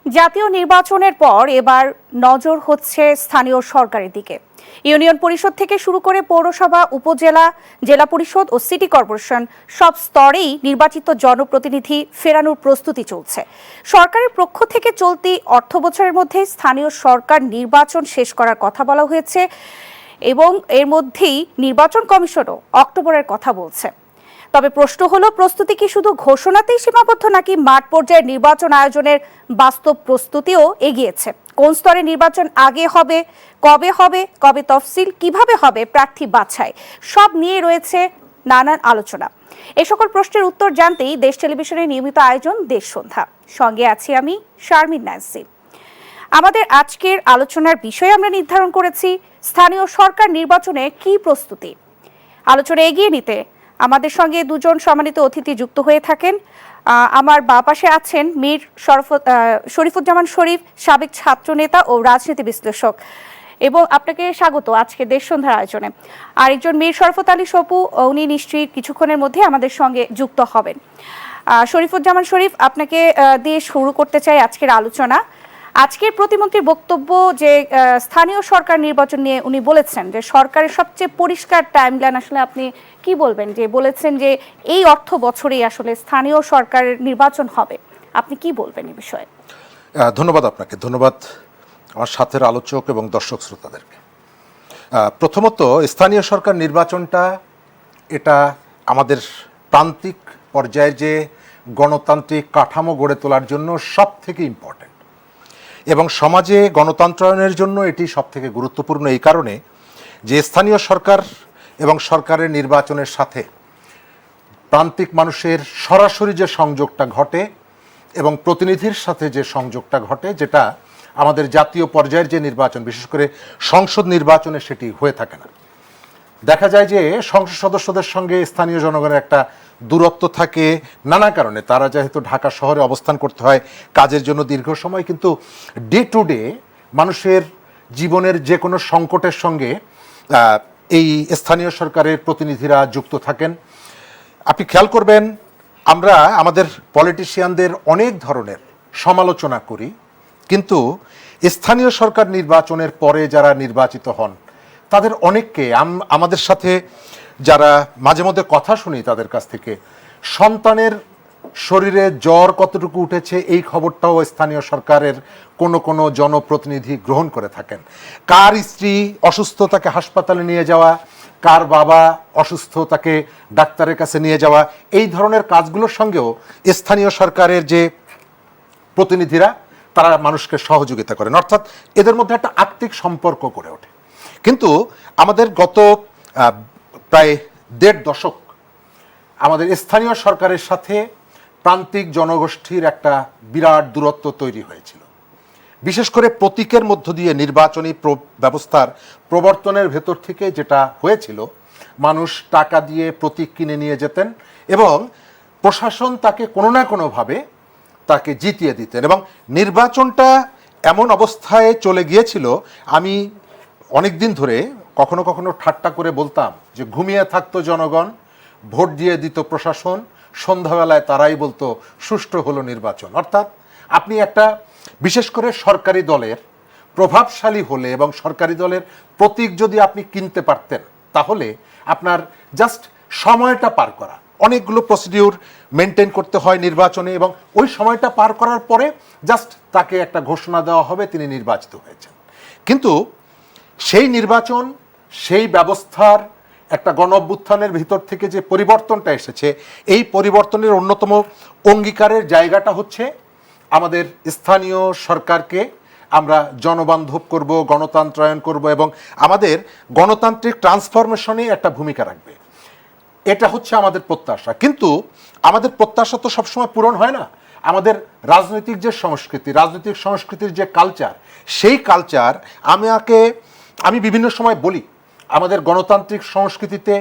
জাতীয় নির্বাচনের পর এবার নজর হচ্ছে স্থানীয় সরকারের দিকে। ইউনিয়ন পরিষদ থেকে শুরু করে পৌরসভা, উপজেলা, জেলা পরিষদ ও সিটি কর্পোরেশন সব স্তরেই নির্বাচিত জনপ্রতিনিধি ফেরানোর প্রস্তুতি চলছে। সরকারের পক্ষ থেকে চলতি অর্থবছরের মধ্যে স্থানীয় সরকার নির্বাচন শেষ করার কথা বলা হয়েছে এবং এর মধ্যেই নির্বাচন কমিশনও অক্টোবরের কথা বলছে। তবে প্রশ্ন হলো, প্রস্তুতি কি শুধু ঘোষণাতেই সীমাবদ্ধ নাকি মাঠ পর্যায়ে নির্বাচন আয়োজনের বাস্তব প্রস্তুতিও এগিয়েছে? কোন স্তরে নির্বাচন আগে হবে, কবে তফসিল, কিভাবে হবে প্রার্থী বাছাই, সব নিয়ে রয়েছে নানান আলোচনা। এই সকল প্রশ্নের উত্তর জানতেই দেশ টেলিভিশনের নিয়মিত আয়োজন দেশ সন্ধ্যা। সঙ্গে আছি আমি শারমিন ন্যান্সি। আমাদের আজকের আলোচনার বিষয় আমরা নির্ধারণ করেছি স্থানীয় সরকার নির্বাচনে কি প্রস্তুতি। আলোচনা এগিয়ে নিতে আমাদের সঙ্গে দুজন সম্মানিত অতিথি যুক্ত হয়ে থাকেন। আমার বাঁ পাশে আছেন মীর শরীফুজ্জামান শরীফ, সাবেক ছাত্রনেতা ও রাজনীতি বিশ্লেষক, এবং আপনাকে স্বাগত আজকে দেশ সন্ধ্যার আয়োজনে। আরেকজন মীর শরফত আলী সপু, উনি নিশ্চয়ই কিছুক্ষণের মধ্যে আমাদের সঙ্গে যুক্ত হবেন। শরীফুজ্জামান শরীফ, আপনাকে দিয়ে শুরু করতে চাই আজকের আলোচনা। আজকের প্রতিমন্ত্রীর বক্তব্য যে স্থানীয় সরকার নির্বাচন নিয়ে উনি বলেছেন যে সরকারের সবচেয়ে পরিষ্কার টাইমলাইন, আসলে আপনি কি বলবেন? যে বলেছেন যে এই অর্থ বছরেই আসলে স্থানীয় সরকারের নির্বাচন হবে, আপনি কি বলবেন এই বিষয়ে? ধন্যবাদ আপনাকে, ধন্যবাদ আমার সাথের আলোচক এবং দর্শক শ্রোতাদেরকে। প্রথমত, স্থানীয় সরকার নির্বাচনটা এটা আমাদের প্রান্তিক পর্যায়ে যে গণতান্ত্রিক কাঠামো গড়ে তোলার জন্য সব থেকে ইম্পর্টেন্ট, এবং সমাজে গণতন্ত্রায়নের জন্য এটি সব থেকে গুরুত্বপূর্ণ এই কারণে যে স্থানীয় সরকার এবং সরকারের নির্বাচনের সাথে প্রান্তিক মানুষের সরাসরি যে সংযোগটা ঘটে এবং প্রতিনিধির সাথে যে সংযোগটা ঘটে, যেটা আমাদের জাতীয় পর্যায়ের যে নির্বাচন, বিশেষ করে সংসদ নির্বাচনে সেটি হয়ে থাকে না। দেখা যায় যে সংসদ সদস্যদের সঙ্গে স্থানীয় জনগণের একটা দূরত্ব থাকে নানা কারণে। তারা যেহেতু ঢাকা শহরে অবস্থান করতে হয় কাজের জন্য দীর্ঘ সময়, কিন্তু ডে টু ডে মানুষের জীবনের যে কোনো সংকটের সঙ্গে এই স্থানীয় সরকারের প্রতিনিধিরা যুক্ত থাকেন। আপনি খেয়াল করবেন, আমরা আমাদের পলিটিশিয়ানদের অনেক ধরনের সমালোচনা করি, কিন্তু স্থানীয় সরকার নির্বাচনের পরে যারা নির্বাচিত হন তাদের অনেককে আমাদের সাথে যারা মাঝে মধ্যে কথা শুনি তাদের কাছ থেকে, সন্তানের শরীরে জ্বর কতটুকু উঠেছে এই খবরটাও স্থানীয় সরকারের কোনো জনপ্রতিনিধি গ্রহণ করে থাকেন। কার স্ত্রী অসুস্থ তাকে হাসপাতালে নিয়ে যাওয়া, কার বাবা অসুস্থ তাকে ডাক্তারের কাছে নিয়ে যাওয়া, এই ধরনের কাজগুলোর সঙ্গেও স্থানীয় সরকারের যে প্রতিনিধিরা তারা মানুষকে সহযোগিতা করেন, অর্থাৎ এদের মধ্যে একটা আত্মিক সম্পর্ক গড়ে ওঠে। কিন্তু আমাদের গত প্রায় 1.5 দশক আমাদের স্থানীয় সরকারের সাথে প্রান্তিক জনগোষ্ঠীর একটা বিরাট দূরত্ব তৈরি হয়েছিল। বিশেষ করে প্রতীকের মধ্য দিয়ে নির্বাচনী ব্যবস্থার প্রবর্তনের ভেতর থেকে যেটা হয়েছিল, মানুষ টাকা দিয়ে প্রতীক কিনে নিয়ে যেতেন এবং প্রশাসন তাকে কোনো না কোনোভাবে তাকে জিতিয়ে দিতেন, এবং নির্বাচনটা এমন অবস্থায় চলে গিয়েছিল, আমি অনেক দিন ধরে কখনো কখনো ঠাট্টা করে বলতাম যে ঘুমিয়ে থাকতো জনগণ, ভোট দিয়ে দিত প্রশাসন, সন্ধ্যাবেলায় তারাই বলতো সুষ্ঠু হলো নির্বাচন। অর্থাৎ আপনি একটা বিশেষ করে সরকারি দলের প্রভাবশালী হলে এবং সরকারি দলের প্রতীক যদি আপনি কিনতে পারতেন, তাহলে আপনার জাস্ট সময়টা পার করা, অনেকগুলো প্রসিডিউর মেনটেন করতে হয় নির্বাচনে, এবং ওই সময়টা পার করার পরে জাস্ট তাকে একটা ঘোষণা দেওয়া হবে তিনি নির্বাচিত হয়েছেন। কিন্তু সেই নির্বাচন, সেই ব্যবস্থার একটা গণ অভ্যুত্থানের ভিতর থেকে যে পরিবর্তনটা এসেছে, এই পরিবর্তনের অন্যতম অঙ্গীকারের জায়গাটা হচ্ছে আমাদের স্থানীয় সরকারকে আমরা জনবান্ধব করব, গণতন্ত্রায়ন করব এবং আমাদের গণতান্ত্রিক ট্রান্সফরমেশনে একটা ভূমিকা রাখবে। এটা হচ্ছে আমাদের প্রত্যাশা। কিন্তু আমাদের প্রত্যাশা তো সবসময় পূরণ হয় না। আমাদের রাজনৈতিক যে সংস্কৃতি, রাজনৈতিক সংস্কৃতির যে কালচার, সেই কালচার আমি বিভিন্ন সময় বলি, আমাদের গণতান্ত্রিক সংস্কৃতিতে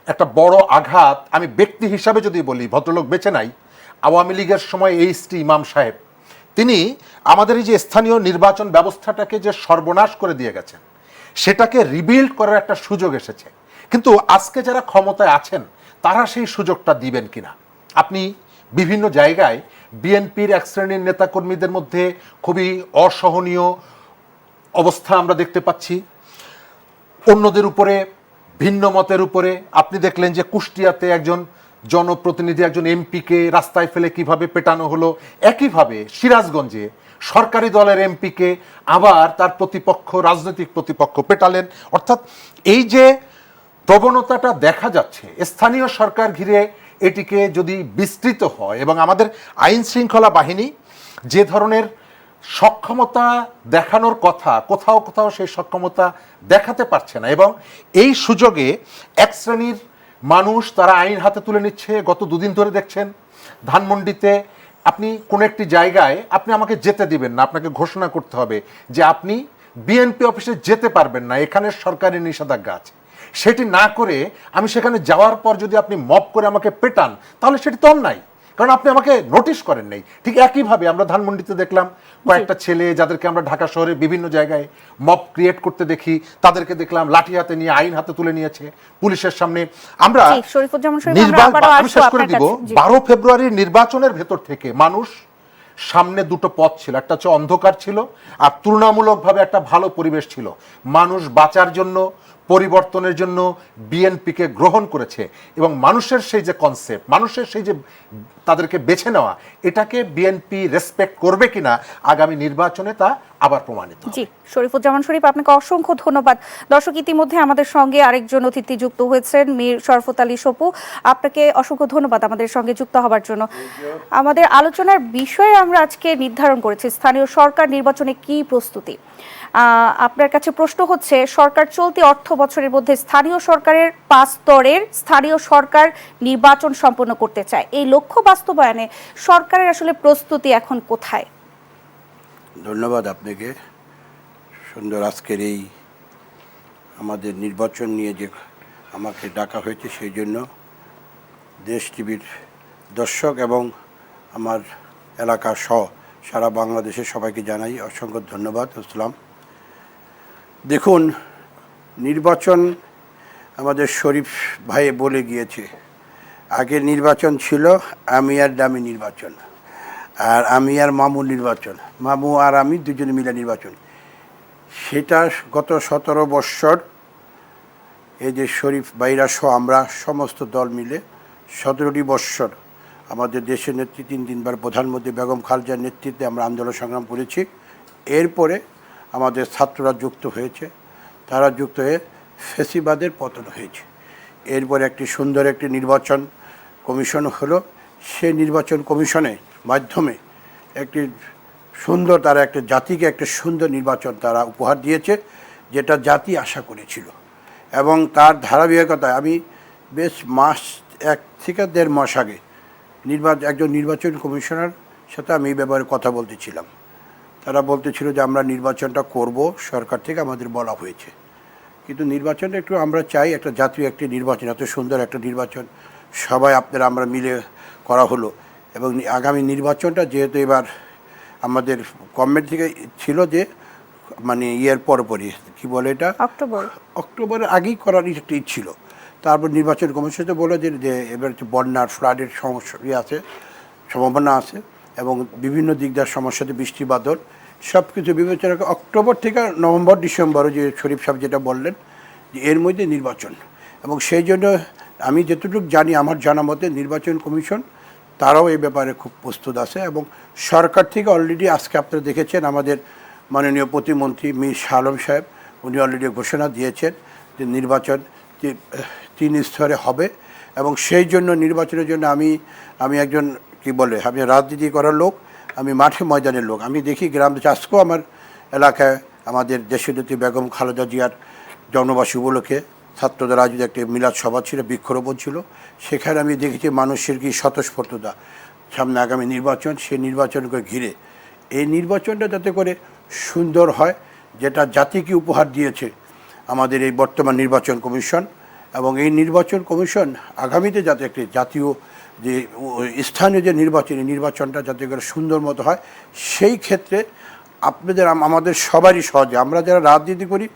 একটা বড় আঘাত, আমি ব্যক্তি হিসাবে যদি বলি, ভদ্রলোক বেঁচে নাই, আওয়ামী লীগের সময় এইচটি ইমাম সাহেব, তিনি আমাদের এই যে স্থানীয় নির্বাচন ব্যবস্থাটাকে যে সর্বনাশ করে দিয়ে গেছেন, সেটাকে রিবিল্ড করার একটা সুযোগ এসেছে। কিন্তু আজকে যারা ক্ষমতায় আছেন তারা সেই সুযোগটা দিবেন কিনা? আপনি বিভিন্ন জায়গায় বিএনপির এক শ্রেণীর নেতাকর্মীদের মধ্যে খুবই অসহনীয় অবস্থা আমরা দেখতে পাচ্ছি, অন্যদের উপরে, ভিন্ন মতের উপরে। আপনি দেখলেন যে কুষ্টিয়াতে একজন জনপ্রতিনিধি, একজন এমপিকে রাস্তায় ফেলে কিভাবে পেটানো হলো। একইভাবে সিরাজগঞ্জে সরকারি দলের এমপিকে আবার তার প্রতিপক্ষ, রাজনৈতিক প্রতিপক্ষ পেটালেন। অর্থাৎ এই যে প্রবণতাটা দেখা যাচ্ছে, স্থানীয় সরকার ঘিরে এটিকে যদি বিস্তৃত হয় এবং আমাদের আইন শৃঙ্খলা বাহিনী যে ধরনের সক্ষমতা দেখানোর কথা, কোথাও কোথাও সেই সক্ষমতা দেখাতে পারছে না, এবং এই সুযোগে এক শ্রেণীর মানুষ তারা আইন হাতে তুলে নিচ্ছে। গত দুদিন ধরে দেখছেন ধানমন্ডিতে আপনি কোন একটি জায়গায় আপনি আমাকে যেতে দিবেন না, আপনাকে ঘোষণা করতে হবে যে আপনি বিএনপি অফিসে যেতে পারবেন না, এখানে সরকারি নিষেধাজ্ঞা আছে। সেটি না করে আমি সেখানে যাওয়ার পর যদি আপনি মব করে আমাকে পেটান, তাহলে সেটি তো অন্যায়, কারণ আপনি আমাকে নোটিশ করেন নাই। ঠিক একইভাবে আমরা ধানমন্ডিতে দেখলাম কয়েকটা ছেলে, যাদেরকে আমরা ঢাকা শহরে বিভিন্ন জায়গায় মব ক্রিয়েট করতে দেখি, তাদেরকে দেখলাম লাঠি হাতে নিয়ে আইন হাতে তুলে নিয়েছে পুলিশের সামনে। আমরা আমি শেষ করে দিব, 12 ফেব্রুয়ারির নির্বাচনের ভেতর থেকে মানুষ, সামনে দুটো পথ ছিল, একটা হচ্ছে অন্ধকার ছিল, আর তুলনামূলকভাবে একটা ভালো পরিবেশ ছিল। মানুষ বাঁচার জন্য, পরিবর্তনের জন্য বিএনপিকে গ্রহণ করেছে, এবং মানুষের সেই যে কনসেপ্ট, মানুষের সেই যে তাদেরকে বেছে নেওয়া, এটাকে বিএনপি রেসপেক্ট করবে কিনা আগামী নির্বাচনে তা আবার প্রমাণিত। জি, শরীফুজ্জামান শরীফ, আপনাকে অসংখ্য ধন্যবাদ। দর্শক, ইতিমধ্যে আমাদের সঙ্গে আরেকজন অতিথি যুক্ত হয়েছেন, মীর শরফত আলী সপু। আপনাকে অসংখ্য ধন্যবাদ আমাদের সঙ্গে যুক্ত হবার জন্য। আমাদের আলোচনার বিষয়ে আমরা আজকে নির্ধারণ করেছি স্থানীয় সরকার নির্বাচনে কি প্রস্তুতি। আপনার কাছে প্রশ্ন হচ্ছে, সরকার চলতি অর্থ বছরের মধ্যে স্থানীয় সরকারের 5 স্তরের স্থানীয় সরকার নির্বাচন সম্পন্ন করতে চায়। এই লক্ষ্য বাস্তবায়নে সরকারের আসলে প্রস্তুতি এখন কোথায়? ধন্যবাদ আপনাকে। সুন্দর আজকের এই আমাদের নির্বাচন নিয়ে যে আমাকে ডাকা হয়েছে, সেই জন্য দেশ টিভির দর্শক এবং আমার এলাকা সহ সারা বাংলাদেশের সবাইকে জানাই অসংখ্য ধন্যবাদ। আসসালাম। দেখুন, নির্বাচন আমাদের শরীফ ভাই বলে গিয়েছে, আগের নির্বাচন ছিল আমি আর ডামি নির্বাচন, আর আমি আর মামু নির্বাচন, মামু আর আমি দুজনে মিলে নির্বাচন। সেটা গত 17 বৎসর এই যে শরীফ ভাইরা সহ আমরা সমস্ত দল মিলে 17টি বৎসর আমাদের দেশের নেতৃত্বে 3বার প্রধানমন্ত্রী বেগম খালেদার নেতৃত্বে আমরা আন্দোলন সংগ্রাম করেছি। এরপরে আমাদের ছাত্ররা যুক্ত হয়েছে, তারা যুক্ত হয়ে ফ্যাসিবাদের পতন হয়েছে। এরপরে একটি সুন্দর একটি নির্বাচন কমিশন হলো। সেই নির্বাচন কমিশনের মাধ্যমে একটি সুন্দর, তারা একটা জাতিকে একটা সুন্দর নির্বাচন তারা উপহার দিয়েছে, যেটা জাতি আশা করেছিল। এবং তার ধারাবাহিকতায় আমি বেশ মাস 1 থেকে 1.5 মাস আগে একজন নির্বাচন কমিশনার সাথে আমি এই ব্যাপারে কথা বলতেছিলাম। তারা বলতেছিল যে আমরা নির্বাচনটা করব, সরকার থেকে আমাদের বলা হয়েছে, কিন্তু নির্বাচনটা একটু আমরা চাই, একটা জাতীয় একটি নির্বাচন, এত সুন্দর একটা নির্বাচন সবাই আপনারা আমরা মিলে করা হলো। এবং আগামী নির্বাচনটা যেহেতু এবার আমাদের গভর্নমেন্ট থেকে ছিল যে মানে পরপরই কী বলে এটা, অক্টোবরের আগেই করার একটা ছিল। তারপর নির্বাচন কমিশন বলে যে এবার বন্যার ফ্লাডের সমস্যা আছে, সম্ভাবনা আছে, এবং বিভিন্ন দিক দিয়ে সমস্যাতে বৃষ্টি বাদল সব কিছু বিবেচনা করে অক্টোবর থেকে নভেম্বর ডিসেম্বরে, যে শরীফ সাহেব যেটা বললেন, যে এর মধ্যে নির্বাচন। এবং সেই জন্য আমি যতটুকু জানি, আমার জানা মতে নির্বাচন কমিশন তারাও এই ব্যাপারে খুব প্রস্তুত আছে। এবং সরকার থেকে অলরেডি আজকে আপনারা দেখেছেন আমাদের মাননীয় প্রতিমন্ত্রী মীর শাহ আলম সাহেব, উনি অলরেডি ঘোষণা দিয়েছেন যে নির্বাচন 3 স্তরে হবে। এবং সেই জন্য নির্বাচনের জন্য আমি একজন কি বলে, আমি রাজনীতি করার লোক, আমি মাঠে ময়দানের লোক। আমি দেখি গ্রাম আজকেও আমার এলাকায় আমাদের দেশনেত্রী বেগম খালেদা জিয়ার জন্মবার্ষিকী উপলক্ষে ছাত্রদের আয়োজিত একটি মিলাদ সভা ছিল, বৃক্ষরোপণ ছিল। সেখানে আমি দেখেছি মানুষের কি স্বতঃস্ফূর্ততা, সামনে আগামী নির্বাচন, সেই নির্বাচনকে ঘিরে এই নির্বাচনটা যাতে করে সুন্দর হয়, যেটা জাতিকে উপহার দিয়েছে আমাদের এই বর্তমান নির্বাচন কমিশন। এবং এই নির্বাচন কমিশন আগামীতে যাতে একটি জাতীয় যে স্থানীয় যে নির্বাচনটা যাতে করে সুন্দর মতো হয়, সেই ক্ষেত্রে আপনাদের আমাদের সবারই সহজে, আমরা যারা রাজনীতি করি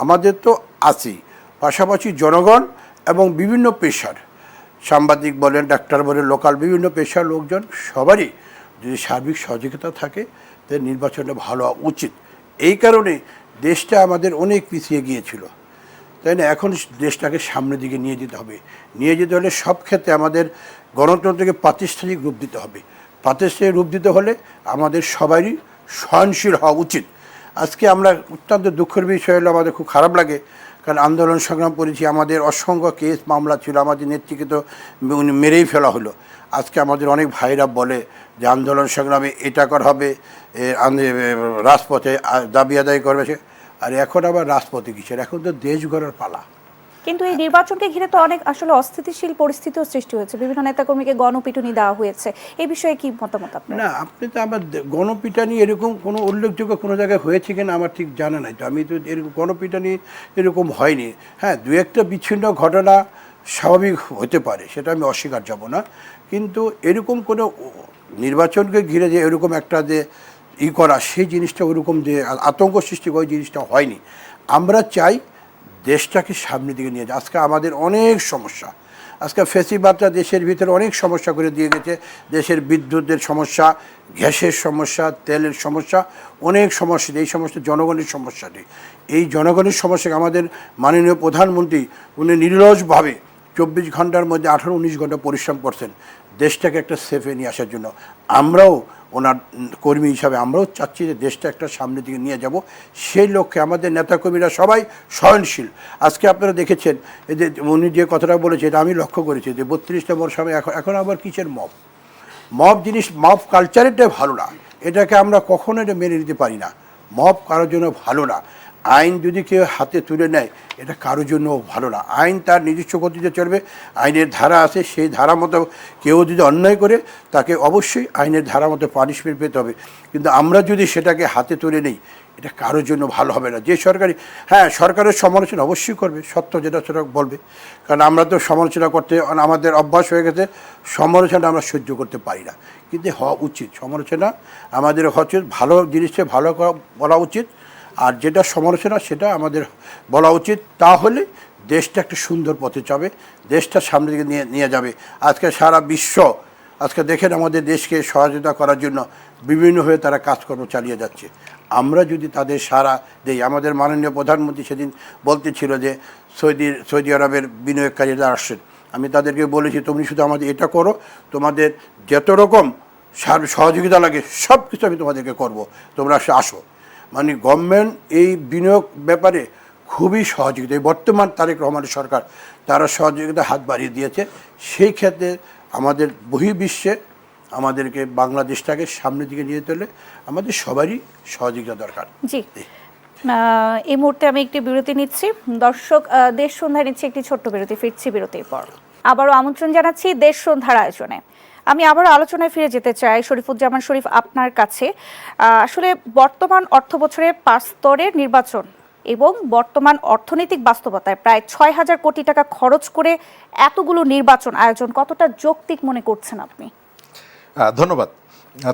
আমাদের তো আছেই, পাশাপাশি জনগণ এবং বিভিন্ন পেশার সাংবাদিক বলেন, ডাক্তার বলেন, লোকাল বিভিন্ন পেশার লোকজন সবারই যদি সার্বিক সহযোগিতা থাকে তাহলে নির্বাচনটা ভালো হওয়া উচিত। এই কারণে দেশটা আমাদের অনেক পিছিয়ে গিয়েছিল, তাই না? এখন দেশটাকে সামনের দিকে নিয়ে যেতে হবে। নিয়ে যেতে হলে সব ক্ষেত্রে আমাদের গণতন্ত্রকে প্রাতিষ্ঠানিক রূপ দিতে হবে। প্রাতিষ্ঠানিক রূপ দিতে হলে আমাদের সবারই সহনশীল হওয়া উচিত। আজকে আমরা অত্যন্ত দুঃখের বিষয় হলো, আমাদের খুব খারাপ লাগে, কারণ আন্দোলন সংগ্রাম করেছি, আমাদের অসংখ্য কেস মামলা ছিল, আমাদের নেত্রীকে তো মেরেই ফেলা হলো। আজকে আমাদের অনেক ভাইরা বলে যে আন্দোলন সংগ্রামে এটা করা হবে, রাজপথে দাবি আদায় করবে, আর এখন আবার রাজপথে কিসের? এখন তো দেশ গড়ার পালা। কিন্তু এই নির্বাচনকে ঘিরে তো অনেক আসলে অস্থিতিশীল পরিস্থিতিও সৃষ্টি হয়েছে, বিভিন্ন নেতাকর্মীকে গণপিটুনি দেওয়া হয়েছে, এই বিষয়ে কি মতামত আপনার? না, আপনি তো আমার গণপিটানি এরকম কোনো উল্লেখযোগ্য কোনো জায়গায় হয়েছে কিনা আমার ঠিক জানা নাই। তো আমি তো এরকম গণপিটানি এরকম হয়নি। হ্যাঁ, দু একটা বিচ্ছিন্ন ঘটনা স্বাভাবিক হতে পারে, সেটা আমি অস্বীকার যাব না, কিন্তু এরকম কোনো নির্বাচনকে ঘিরে যে এরকম একটা যে করা, সেই জিনিসটা ওরকম যে আতঙ্ক সৃষ্টি ওই জিনিসটা হয়নি। আমরা চাই দেশটাকে সামনের দিকে নিয়ে যায়। আজকে আমাদের অনেক সমস্যা, আজকে ফেসিবাদটা দেশের ভিতরে অনেক সমস্যা করে দিয়ে গেছে। দেশের বিদ্যুতের সমস্যা, গ্যাসের সমস্যা, তেলের সমস্যা, অনেক সমস্যা। এই সমস্ত জনগণের সমস্যাটি, এই জনগণের সমস্যাকে আমাদের মাননীয় প্রধানমন্ত্রী উনি নির্লজ্জভাবে 24 ঘন্টার মধ্যে 18-19 ঘন্টা পরিশ্রম করছেন দেশটাকে একটা সেফে নিয়ে আসার জন্য। আমরাও ওনার কর্মী হিসাবে আমরাও চাচ্ছি যে দেশটা একটা সামনের দিকে নিয়ে যাব। সেই লক্ষ্যে আমাদের নেতাকর্মীরা সবাই সহনশীল। আজকে আপনারা দেখেছেন এই যে উনি যে কথাটা বলেছে, এটা আমি লক্ষ্য করেছি যে 32 নম্বর সময় এখন আবার কিসের মব জিনিস, মব কালচারেরটাই ভালো না। এটাকে আমরা কখনো এটা মেনে নিতে পারি না। মব কারোর জন্য ভালো না। আইন যদি কেউ হাতে তুলে নেয়, এটা কারোর জন্য ভালো না। আইন তার নিজস্ব গতিতে চলবে, আইনের ধারা আছে, সেই ধারা মতো কেউ যদি অন্যায় করে তাকে অবশ্যই আইনের ধারা মতো পানিশমেন্ট পেতে হবে। কিন্তু আমরা যদি সেটাকে হাতে তুলে নিই, এটা কারোর জন্য ভালো হবে না। যে সরকারি, হ্যাঁ, সরকারের সমালোচনা অবশ্যই করবে, সত্য যেটা সেটা বলবে, কারণ আমরা তো সমালোচনা করতে আমাদের অভ্যাস হয়ে গেছে। সমালোচনা আমরা সহ্য করতে পারি না, কিন্তু হওয়া উচিত সমালোচনা আমাদের হচ্ছে ভালো জিনিসটা ভালো বলা উচিত, আর যেটা সমালোচনা সেটা আমাদের বলা উচিত। তাহলে দেশটা একটা সুন্দর পথে যাবে, দেশটা সামনের দিকে নিয়ে যাবে। আজকে সারা বিশ্ব আজকে দেখেন আমাদের দেশকে সহযোগিতা করার জন্য বিভিন্নভাবে তারা কাজকর্ম চালিয়ে যাচ্ছে। আমরা যদি তাদের সাড়া দেই, আমাদের মাননীয় প্রধানমন্ত্রী সেদিন বলতেছিল যে সৌদি আরবের বিনিয়োগকারীরা আসছেন, আমি তাদেরকে বলেছি তুমি শুধু আমাদের এটা করো, তোমাদের যত রকম সহযোগিতা লাগে সব কিছু আমি তোমাদেরকে করব, তোমরা আসো। মানে গভর্নমেন্ট এই বিনিয়োগ ব্যাপারে খুবই সহযোগিতা, এই বর্তমান তারেক রহমানের সরকার তারা সহযোগিতা হাত বাড়িয়ে দিয়েছে। সেই ক্ষেত্রে আমাদের বহির্বিশ্বে আমাদেরকে বাংলাদেশটাকে সামনের দিকে নিয়ে যেতে হলে আমাদের সবারই সহযোগিতা দরকার। জি, এই মুহূর্তে আমি একটি বিরতি নিচ্ছি। দর্শক, দেশ সন্ধ্যায় নিচ্ছে একটি ছোট্ট বিরতি, ফিরছি বিরতির পর। আবারও আমন্ত্রণ জানাচ্ছি দেশ সন্ধ্যার আয়োজনে। আমি আবারও আলোচনায় ফিরে যেতে চাই শরীফুজ্জামান শরীফ আপনার কাছে। আসলে বর্তমান অর্থ বছরে 5 স্তরের নির্বাচন এবং বর্তমান অর্থনৈতিক বাস্তবতায় প্রায় 6,000 কোটি টাকা খরচ করে এতগুলো নির্বাচন আয়োজন কতটা যৌক্তিক মনে করছেন আপনি? ধন্যবাদ।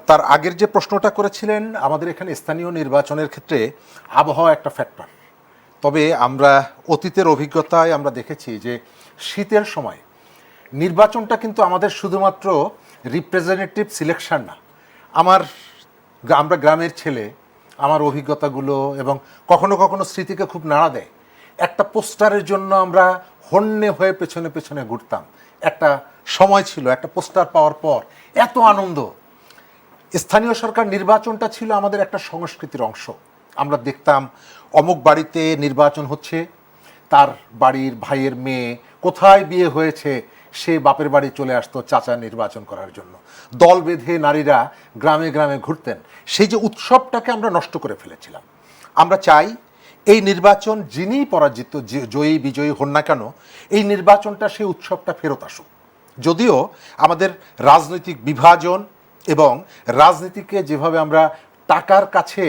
তার আগের যে প্রশ্নটা করেছিলেন, আমাদের এখানে স্থানীয় নির্বাচনের ক্ষেত্রে আবহাওয়া একটা ফ্যাক্টর। তবে আমরা অতীতের অভিজ্ঞতায় আমরা দেখেছি যে শীতের সময় নির্বাচনটা কিন্তু আমাদের শুধুমাত্র রিপ্রেজেন্টেটিভ সিলেকশন না। আমরা গ্রামের ছেলে, আমার অভিজ্ঞতাগুলো এবং কখনো কখনো স্মৃতিকে খুব নাড়া দেয়। একটা পোস্টারের জন্য আমরা হন্যে হয়ে পেছনে পেছনে ঘুরতাম। একটা সময় ছিল, একটা পোস্টার পাওয়ার পর এত আনন্দ। স্থানীয় সরকার নির্বাচনটা ছিল আমাদের একটা সংস্কৃতির অংশ। আমরা দেখতাম অমুক বাড়িতে নির্বাচন হচ্ছে, তার বাড়ির ভাইয়ের মেয়ে কোথায় বিয়ে হয়েছে, সে বাপের বাড়ি চলে আসতো চাচা নির্বাচন করার জন্য। দল বেঁধে নারীরা গ্রামে গ্রামে ঘুরতেন। সেই যে উৎসবটাকে আমরা নষ্ট করে ফেলেছিলাম। আমরা চাই এই নির্বাচন যিনিই পরাজিত, জয়ী বিজয়ী হন না কেন, এই নির্বাচনটা সেই উৎসবটা ফেরত আসুক। যদিও আমাদের রাজনৈতিক বিভাজন এবং রাজনীতিকে যেভাবে আমরা টাকার কাছে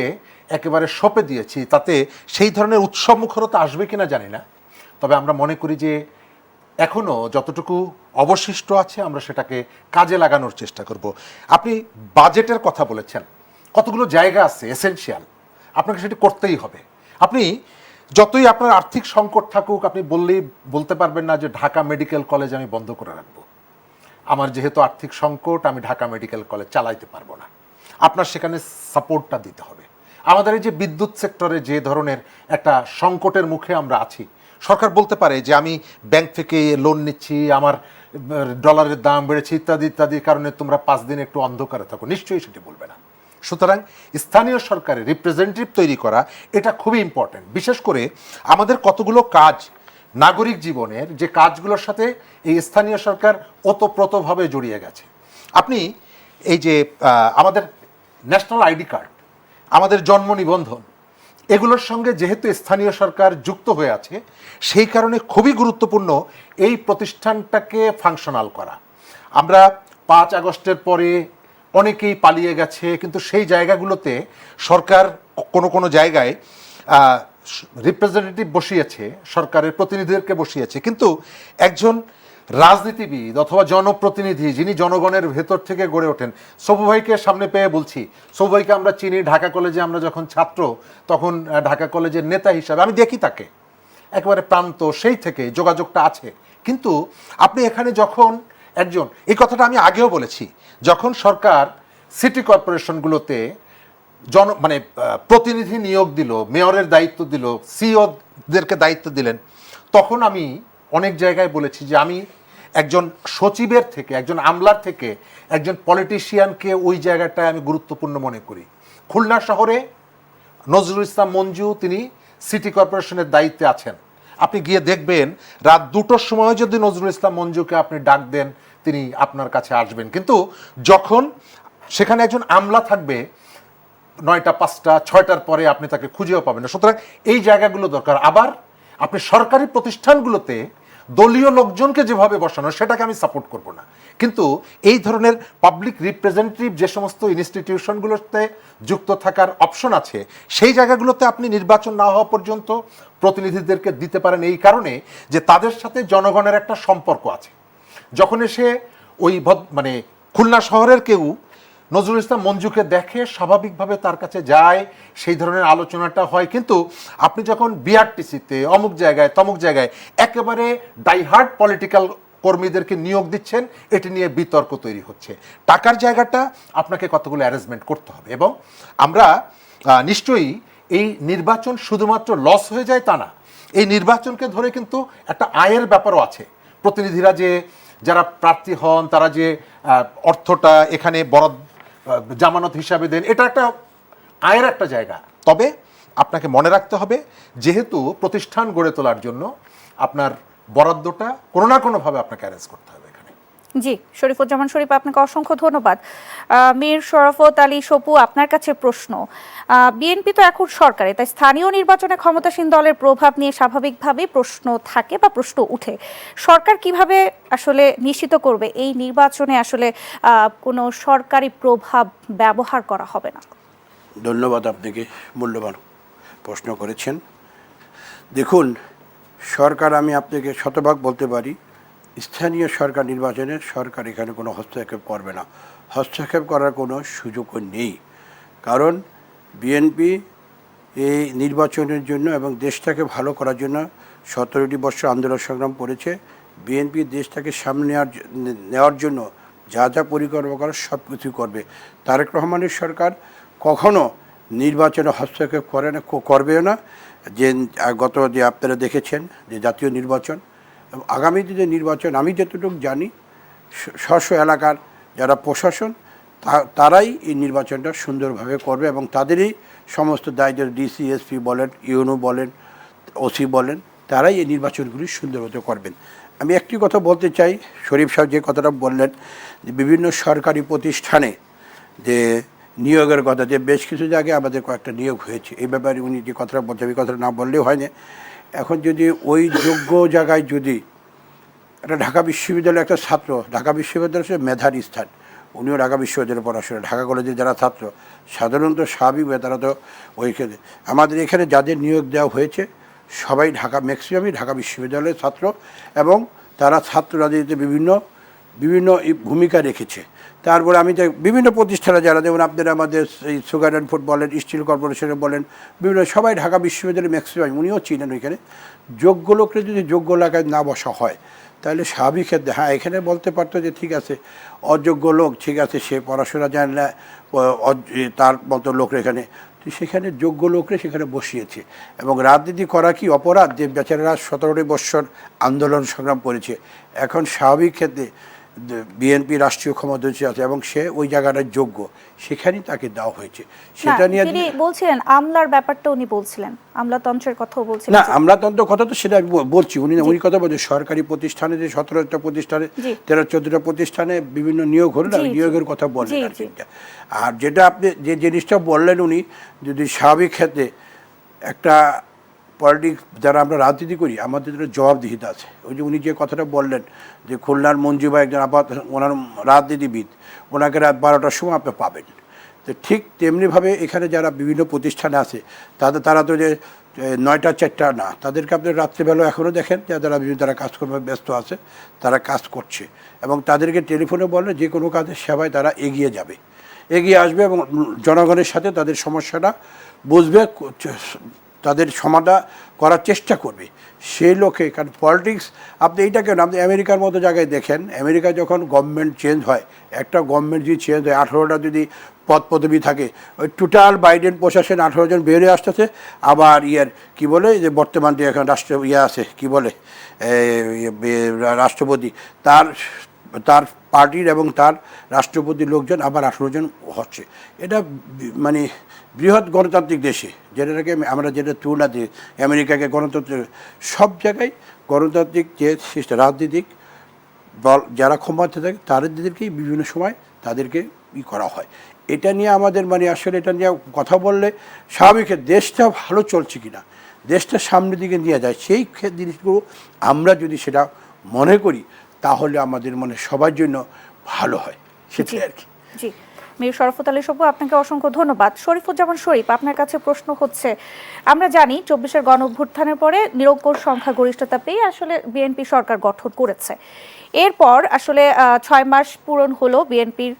একেবারে সঁপে দিয়েছি, তাতে সেই ধরনের উৎসব মুখরতা আসবে কিনা জানি না। তবে আমরা মনে করি যে এখনও যতটুকু অবশিষ্ট আছে আমরা সেটাকে কাজে লাগানোর চেষ্টা করব। আপনি বাজেটের কথা বলেছেন, কতগুলো জায়গা আছে এসেনশিয়াল, আপনাকে সেটি করতেই হবে। আপনি যতই আপনার আর্থিক সংকট থাকুক, আপনি বলতে পারবেন না যে ঢাকা মেডিকেল কলেজ আমি বন্ধ করে রাখবো। আমার যেহেতু আর্থিক সংকট, আমি ঢাকা মেডিকেল কলেজ চালাইতে পারবো না, আপনার সেখানে সাপোর্টটা দিতে হবে। আমাদের এই যে বিদ্যুৎ সেক্টরে যে ধরনের একটা সংকটের মুখে আমরা আছি, সরকার বলতে পারে যে আমি ব্যাংক থেকে লোন নিচ্ছি, আমার ডলারের দাম বেড়েছে ইত্যাদি ইত্যাদির কারণে তোমরা 5 দিন একটু অন্ধকারে থাকো, নিশ্চয়ই সেটি বলবে না। সুতরাং স্থানীয় সরকারের রিপ্রেজেন্টেটিভ তৈরি করা এটা খুবই ইম্পর্টেন্ট। বিশেষ করে আমাদের কতগুলো কাজ নাগরিক জীবনের যে কাজগুলোর সাথে এই স্থানীয় সরকার ওতপ্রোতভাবে জড়িয়ে গেছে। আপনি এই যে আমাদের ন্যাশনাল আইডি কার্ড, আমাদের জন্ম নিবন্ধন, এগুলোর সঙ্গে যেহেতু স্থানীয় সরকার যুক্ত হয়ে আছে, সেই কারণে খুবই গুরুত্বপূর্ণ এই প্রতিষ্ঠানটাকে ফাংশনাল করা। আমরা 5 আগস্টের পরে অনেকেই পালিয়ে গেছে, কিন্তু সেই জায়গাগুলোতে সরকার কোনো কোনো জায়গায় রিপ্রেজেন্টেটিভ বসিয়েছে, সরকারের প্রতিনিধিদেরকে বসিয়েছে, কিন্তু একজন রাজনীতিবিদ অথবা জনপ্রতিনিধি যিনি জনগণের ভেতর থেকে গড়ে ওঠেন, সবু ভাইকে সামনে পেয়ে বলছি, সবু ভাইকে আমরা চিনি, ঢাকা কলেজে আমরা যখন ছাত্র তখন ঢাকা কলেজের নেতা হিসাবে আমি দেখি তাকে একেবারে প্রান্ত, সেই থেকে যোগাযোগটা আছে। কিন্তু আপনি এখানে যখন একজন, এই কথাটা আমি আগেও বলেছি, যখন সরকার সিটি কর্পোরেশনগুলোতে প্রতিনিধি নিয়োগ দিল, মেয়রের দায়িত্ব দিল, সিইওদেরকে দায়িত্ব দিলেন, তখন আমি অনেক জায়গায় বলেছি যে আমি একজন সচিবের থেকে, একজন আমলার থেকে একজন পলিটিশিয়ানকে ওই জায়গাটায় আমি গুরুত্বপূর্ণ মনে করি। খুলনা শহরে নজরুল ইসলাম মঞ্জু, তিনি সিটি কর্পোরেশনের দায়িত্বে আছেন। আপনি গিয়ে দেখবেন রাত 2টোর সময় যদি নজরুল ইসলাম মঞ্জুকে আপনি ডাক দেন, তিনি আপনার কাছে আসবেন। কিন্তু যখন সেখানে একজন আমলা থাকবে 9টা, 5টা, 6টার পরে আপনি তাকে খুঁজেও পাবেন না। সুতরাং এই জায়গাগুলো দরকার। আবার আপনি সরকারি প্রতিষ্ঠানগুলোতে দলীয় লোকজনকে যেভাবে বসানো, সেটাকে আমি সাপোর্ট করব না, কিন্তু এই ধরনের পাবলিক রিপ্রেজেন্টেটিভ যে সমস্ত ইনস্টিটিউশনগুলোতে যুক্ত থাকার অপশন আছে, সেই জায়গাগুলোতে আপনি নির্বাচন না হওয়া পর্যন্ত প্রতিনিধিদেরকে দিতে পারেন, এই কারণে যে তাদের সাথে জনগণের একটা সম্পর্ক আছে। যখন এসে ওই খুলনা শহরের কেউ নজরুল ইসলাম মঞ্জুকে দেখে, স্বাভাবিকভাবে তার কাছে যায়, সেই ধরনের আলোচনাটা হয়। কিন্তু আপনি যখন বিআরটিসিতে অমুক জায়গায় তমুক জায়গায় একেবারে ডাইহার্ড পলিটিক্যাল কর্মীদেরকে নিয়োগ দিচ্ছেন, এটি নিয়ে বিতর্ক তৈরি হচ্ছে। টাকার জায়গাটা আপনাকে কতগুলো অ্যারেঞ্জমেন্ট করতে হবে। এবং আমরা নিশ্চয়ই এই নির্বাচন শুধুমাত্র লস হয়ে যায় তা না, এই নির্বাচনকে ধরে কিন্তু একটা আয়ের ব্যাপারও আছে। প্রতিনিধিরা যারা প্রার্থী হন, তারা যে অর্থটা এখানে বরাদ্দ জামানত হিসাবে দেন, এটা একটা আয়ের একটা জায়গা। তবে আপনাকে মনে রাখতে হবে, যেহেতু প্রতিষ্ঠান গড়ে তোলার জন্য আপনার বরাদ্দটা কোনো না কোনোভাবে আপনাকে অ্যারেঞ্জ করতে হবে এখানে। জি, শরীফুজ্জামান শরীফ, আপনাকে অসংখ্য ধন্যবাদ। মীর শরাফত আলী সপু, আপনার কাছে প্রশ্ন। বিএনপি তো এখন সরকারে, তাই স্থানীয় নির্বাচনে ক্ষমতাসীন দলের প্রভাব নিয়ে স্বাভাবিকভাবেই প্রশ্ন থাকে বা প্রশ্ন উঠে। সরকার কিভাবে আসলে নিশ্চিত করবে এই নির্বাচনে আসলে কোনো সরকারি প্রভাব ব্যবহার করা হবে না? ধন্যবাদ, আপনাকে মূল্যবান প্রশ্ন করেছেন। দেখুন, সরকার, আমি আপনাকে শতভাগ বলতে পারি, স্থানীয় সরকার নির্বাচনে সরকার এখানে কোনো হস্তক্ষেপ করবে না, হস্তক্ষেপ করার কোনো সুযোগও নেই। কারণ বিএনপি এই নির্বাচনের জন্য এবং দেশটাকে ভালো করার জন্য 17টি বছর আন্দোলন সংগ্রাম করেছে। বিএনপি দেশটাকে সামনে নেওয়ার জন্য যা যা পরিকল্পনা করার সব কিছুই করবে। তারেক রহমানের সরকার কখনো নির্বাচনে হস্তক্ষেপ করে না, করবেও না। গত যে আপনারা দেখেছেন যে জাতীয় নির্বাচন এবং আগামীতে যে নির্বাচন, আমি যতটুকু জানি স্ব এলাকার যারা প্রশাসন তারাই এই নির্বাচনটা সুন্দরভাবে করবে এবং তাদেরই সমস্ত দায়িত্ব, ডিসি, এসপি বলেন, ইউনো বলেন, ওসি বলেন, তারাই এই নির্বাচনগুলি সুন্দরভাবে করবেন। আমি একটি কথা বলতে চাই, শরীফ সাহেব যে কথাটা বললেন যে বিভিন্ন সরকারি প্রতিষ্ঠানে যে নিয়োগের কথা, যে বেশ কিছু জায়গায় আমাদের কয়েকটা নিয়োগ হয়েছে, এই ব্যাপারে উনি যে কথাটা বলছে, এই কথাটা না বললেও হয় না। এখন যদি ওই যোগ্য জায়গায় যদি একটা ঢাকা বিশ্ববিদ্যালয়ের একটা ছাত্র, ঢাকা বিশ্ববিদ্যালয়ের মেধার স্থান, উনিও ঢাকা বিশ্ববিদ্যালয়ে পড়াশোনা, ঢাকা কলেজের যারা ছাত্র সাধারণত স্বাভাবিকভাবে তারা তো ওইখানে, আমাদের এখানে যাদের নিয়োগ দেওয়া হয়েছে সবাই ম্যাক্সিমামই ঢাকা বিশ্ববিদ্যালয়ের ছাত্র এবং তারা ছাত্র রাজনীতিতে বিভিন্ন ভূমিকা রেখেছে। তারপরে আমি বিভিন্ন প্রতিষ্ঠানে যারা, যেমন আপনারা আমাদের এই সুগার অ্যান্ড ফুড বলেন, স্টিল কর্পোরেশনে বলেন, বিভিন্ন সবাই ঢাকা বিশ্ববিদ্যালয়ের ম্যাক্সিমাম, উনিও চিনেন। ওইখানে যোগ্য লোকরা যদি যোগ্য এলাকায় না বসা হয়, তাহলে স্বাভাবিক ক্ষেত্রে হ্যাঁ এখানে বলতে পারতো যে ঠিক আছে অযোগ্য লোক, ঠিক আছে সে পড়াশোনা জানে না, তার মতো লোক এখানে, তো সেখানে যোগ্য লোকরে সেখানে বসিয়েছে। এবং রাজনীতি করা কি অপরাধ? যে বেচারারা 17 বৎসর আন্দোলন সংগ্রাম করেছে, এখন স্বাভাবিক ক্ষেত্রে বিএনপি রাষ্ট্রীয় ক্ষমতায় আছে এবং সে ওই জায়গাটার যোগ্য, সেখানেই তাকে দেওয়া হয়েছে। সেটা নিয়ে তিনি বলছিলেন আমলার ব্যাপারটা, উনি বলছিলেন আমলাতন্ত্রের কথাও বলছিলেন। না, আমলাতন্ত্র কথা তো সেটা আমি বলছি, উনি কথা বলছে সরকারি প্রতিষ্ঠানে যে 17টা প্রতিষ্ঠানে 13-14টা প্রতিষ্ঠানে বিভিন্ন নিয়োগ হলো না, নিয়োগের কথা বললেন আর কি। আর যেটা আপনি যে জিনিসটা বললেন, উনি যদি স্বাভাবিক ক্ষেত্রে একটা পলিটিক্স যারা আমরা রাজনীতি করি আমাদের জবাবদিহিতা আছে। ওই যে উনি যে কথাটা বললেন যে খুলনার মঞ্জুবা একজন ওনার রাজনীতিবিদ, ওনাকে রাত 12টার সময় আপনি পাবেন। তো ঠিক তেমনিভাবে এখানে যারা বিভিন্ন প্রতিষ্ঠানে আছে তারা তো যে 9টা 4টা না, তাদেরকে আপনি রাত্রিবেলা এখনও দেখেন যারা বিভিন্ন তারা কাজকর্মে ব্যস্ত আছে, তারা কাজ করছে এবং তাদেরকে টেলিফোনে বললে যে কোনো কাজের সেবায় তারা এগিয়ে যাবে, এগিয়ে আসবে এবং জনগণের সাথে তাদের সমস্যাটা বুঝবে, তাদের সমাধান করার চেষ্টা করবে সেই লোকে। কারণ পলিটিক্স আপনি এইটা কেন, আপনি আমেরিকার মতো জায়গায় দেখেন, আমেরিকা যখন গভর্নমেন্ট চেঞ্জ হয়, একটা গভর্নমেন্ট যদি চেঞ্জ হয় 18টা যদি পদ পদবি থাকে, ওই টোটাল বাইডেন প্রশাসন 18 জন বেরিয়ে আসতেছে। আবার কি বলে যে বর্তমান যে এখন আছে কি বলে রাষ্ট্রপতি, তার পার্টির এবং তার রাষ্ট্রপতির লোকজন আবার 18 জন হচ্ছে। এটা মানে বৃহৎ গণতান্ত্রিক দেশে, যেটাকে আমরা যেটা তুলনা দিই আমেরিকাকে গণতন্ত্র, সব জায়গায় গণতান্ত্রিক যে রাজনীতিক দল যারা ক্ষমতা থাকে তাদেরকেই বিভিন্ন সময় তাদেরকে করা হয়। এটা নিয়ে আমাদের মানে আসলে এটা নিয়ে কথা বললে স্বাভাবিক দেশটা ভালো চলছে কিনা, দেশটা সামনের দিকে নিয়ে যায়, সেই জিনিসগুলো আমরা যদি সেটা মনে করি তাহলে আমাদের মনে সবার জন্য ভালো হয়, সেটাই আর কি। জি, মীর শরফত আলী সবু, আপনাকে অসংখ্য ধন্যবাদ। শরীফুজ্জামান শরীফ, আপনার কাছে প্রশ্ন হচ্ছে, আমরা জানি 24-এর গণ অভ্যুত্থানের পরে নিরঙ্কুশ সংখ্যাগরিষ্ঠতা পেয়ে আসলে বিএনপি সরকার গঠন করেছে। এরপর আসলে 6 মাস পূরণ হলো বিএনপির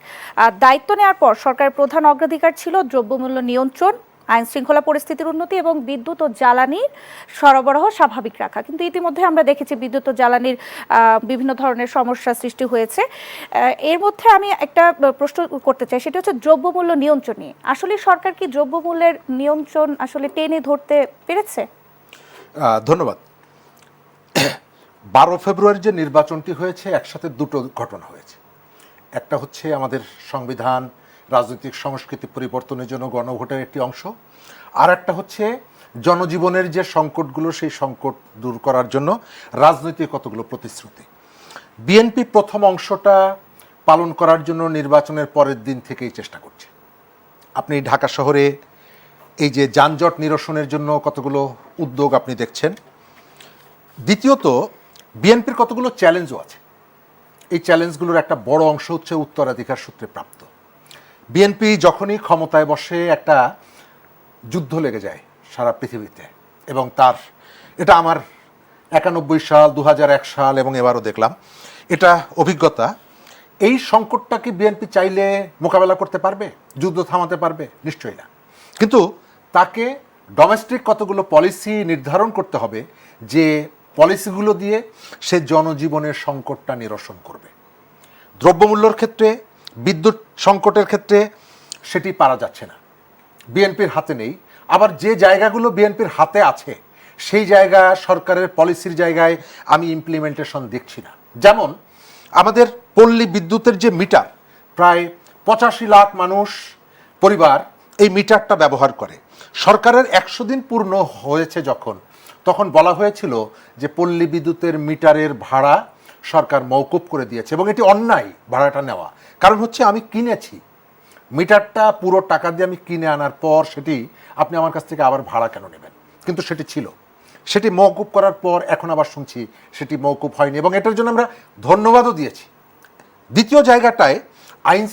দায়িত্ব নেওয়ার পর সরকারের প্রধান অগ্রাধিকার ছিল দ্রব্যমূল্য নিয়ন্ত্রণ, আইন শৃঙ্খলা পরিস্থিতির উন্নতি এবং বিদ্যুৎ ও জ্বালানির সরবরাহ স্বাভাবিক রাখা। কিন্তু ইতিমধ্যে আমরা দেখেছি বিদ্যুৎ ও জ্বালানির বিভিন্ন ধরনের সমস্যা সৃষ্টি হয়েছে। এর মধ্যে আমি একটা প্রশ্ন করতে চাই, সেটা হচ্ছে দ্রব্যমূল্য নিয়ন্ত্রণ নিয়ে। আসলে সরকার কি দ্রব্যমূল্যের নিয়ন্ত্রণ আসলে টেনে ধরতে পেরেছে? ধন্যবাদ। 12 ফেব্রুয়ারি যে নির্বাচনটি হয়েছে, একসাথে দুটো ঘটনা হয়েছে। একটা হচ্ছে আমাদের সংবিধান রাজনৈতিক সংস্কৃতি পরিবর্তনের জন্য গণভোটের একটি অংশ, আর একটা হচ্ছে জনজীবনের যে সংকটগুলো, সেই সংকট দূর করার জন্য রাজনৈতিক কতগুলো প্রতিশ্রুতি। বিএনপি প্রথম অংশটা পালন করার জন্য নির্বাচনের পরের দিন থেকেই চেষ্টা করছে। আপনি ঢাকা শহরে এই যে যানজট নিরসনের জন্য কতগুলো উদ্যোগ আপনি দেখছেন। দ্বিতীয়ত, বিএনপির কতগুলো চ্যালেঞ্জও আছে। এই চ্যালেঞ্জগুলোর একটা বড় অংশ হচ্ছে উত্তরাধিকার সূত্রে প্রাপ্ত। বিএনপি যখনই ক্ষমতায় বসে একটা যুদ্ধ লেগে যায় সারা পৃথিবীতে, এবং এটা আমার 91 সাল, 2001 সাল এবং এবারও দেখলাম এটা অভিজ্ঞতা। এই সংকটটা কি বিএনপি চাইলে মোকাবেলা করতে পারবে, যুদ্ধ থামাতে পারবে? নিশ্চয়ই না। কিন্তু তাকে ডোমেস্টিক কতগুলো পলিসি নির্ধারণ করতে হবে, যে পলিসিগুলো দিয়ে সে জনজীবনের সংকটটা নিরসন করবে। দ্রব্যমূল্যর ক্ষেত্রে, বিদ্যুৎ সংকটের ক্ষেত্রে সেটি পারা যাচ্ছে না, বিএনপির হাতে নেই। আবার যে জায়গাগুলো বিএনপির হাতে আছে সেই জায়গা সরকারের পলিসির জায়গায় আমি ইমপ্লিমেন্টেশন দেখছি না। যেমন আমাদের পল্লী বিদ্যুতের যে মিটার, প্রায় 85 লাখ মানুষ পরিবার এই মিটারটা ব্যবহার করে। সরকারের 100 দিন পূর্ণ হয়েছে তখন বলা হয়েছিল যে পল্লী বিদ্যুতের মিটারের ভাড়া সরকার মওকুফ করে দিয়েছে, এবং এটি অন্যায় ভাড়াটা নেওয়া। কারণ হচ্ছে আমি কিনেছি মিটারটা, পুরো টাকা দিয়ে আমি কিনে আনার পর সেটি আপনি আমার কাছ থেকে আবার ভাড়া কেন নেবেন? কিন্তু সেটি ছিল, সেটি মওকুফ করার পর এখন আবার শুনছি সেটি মওকুফ হয়নি, এবং এটার জন্য আমরা ধন্যবাদও দিয়েছি। দ্বিতীয় জায়গাটায় আইন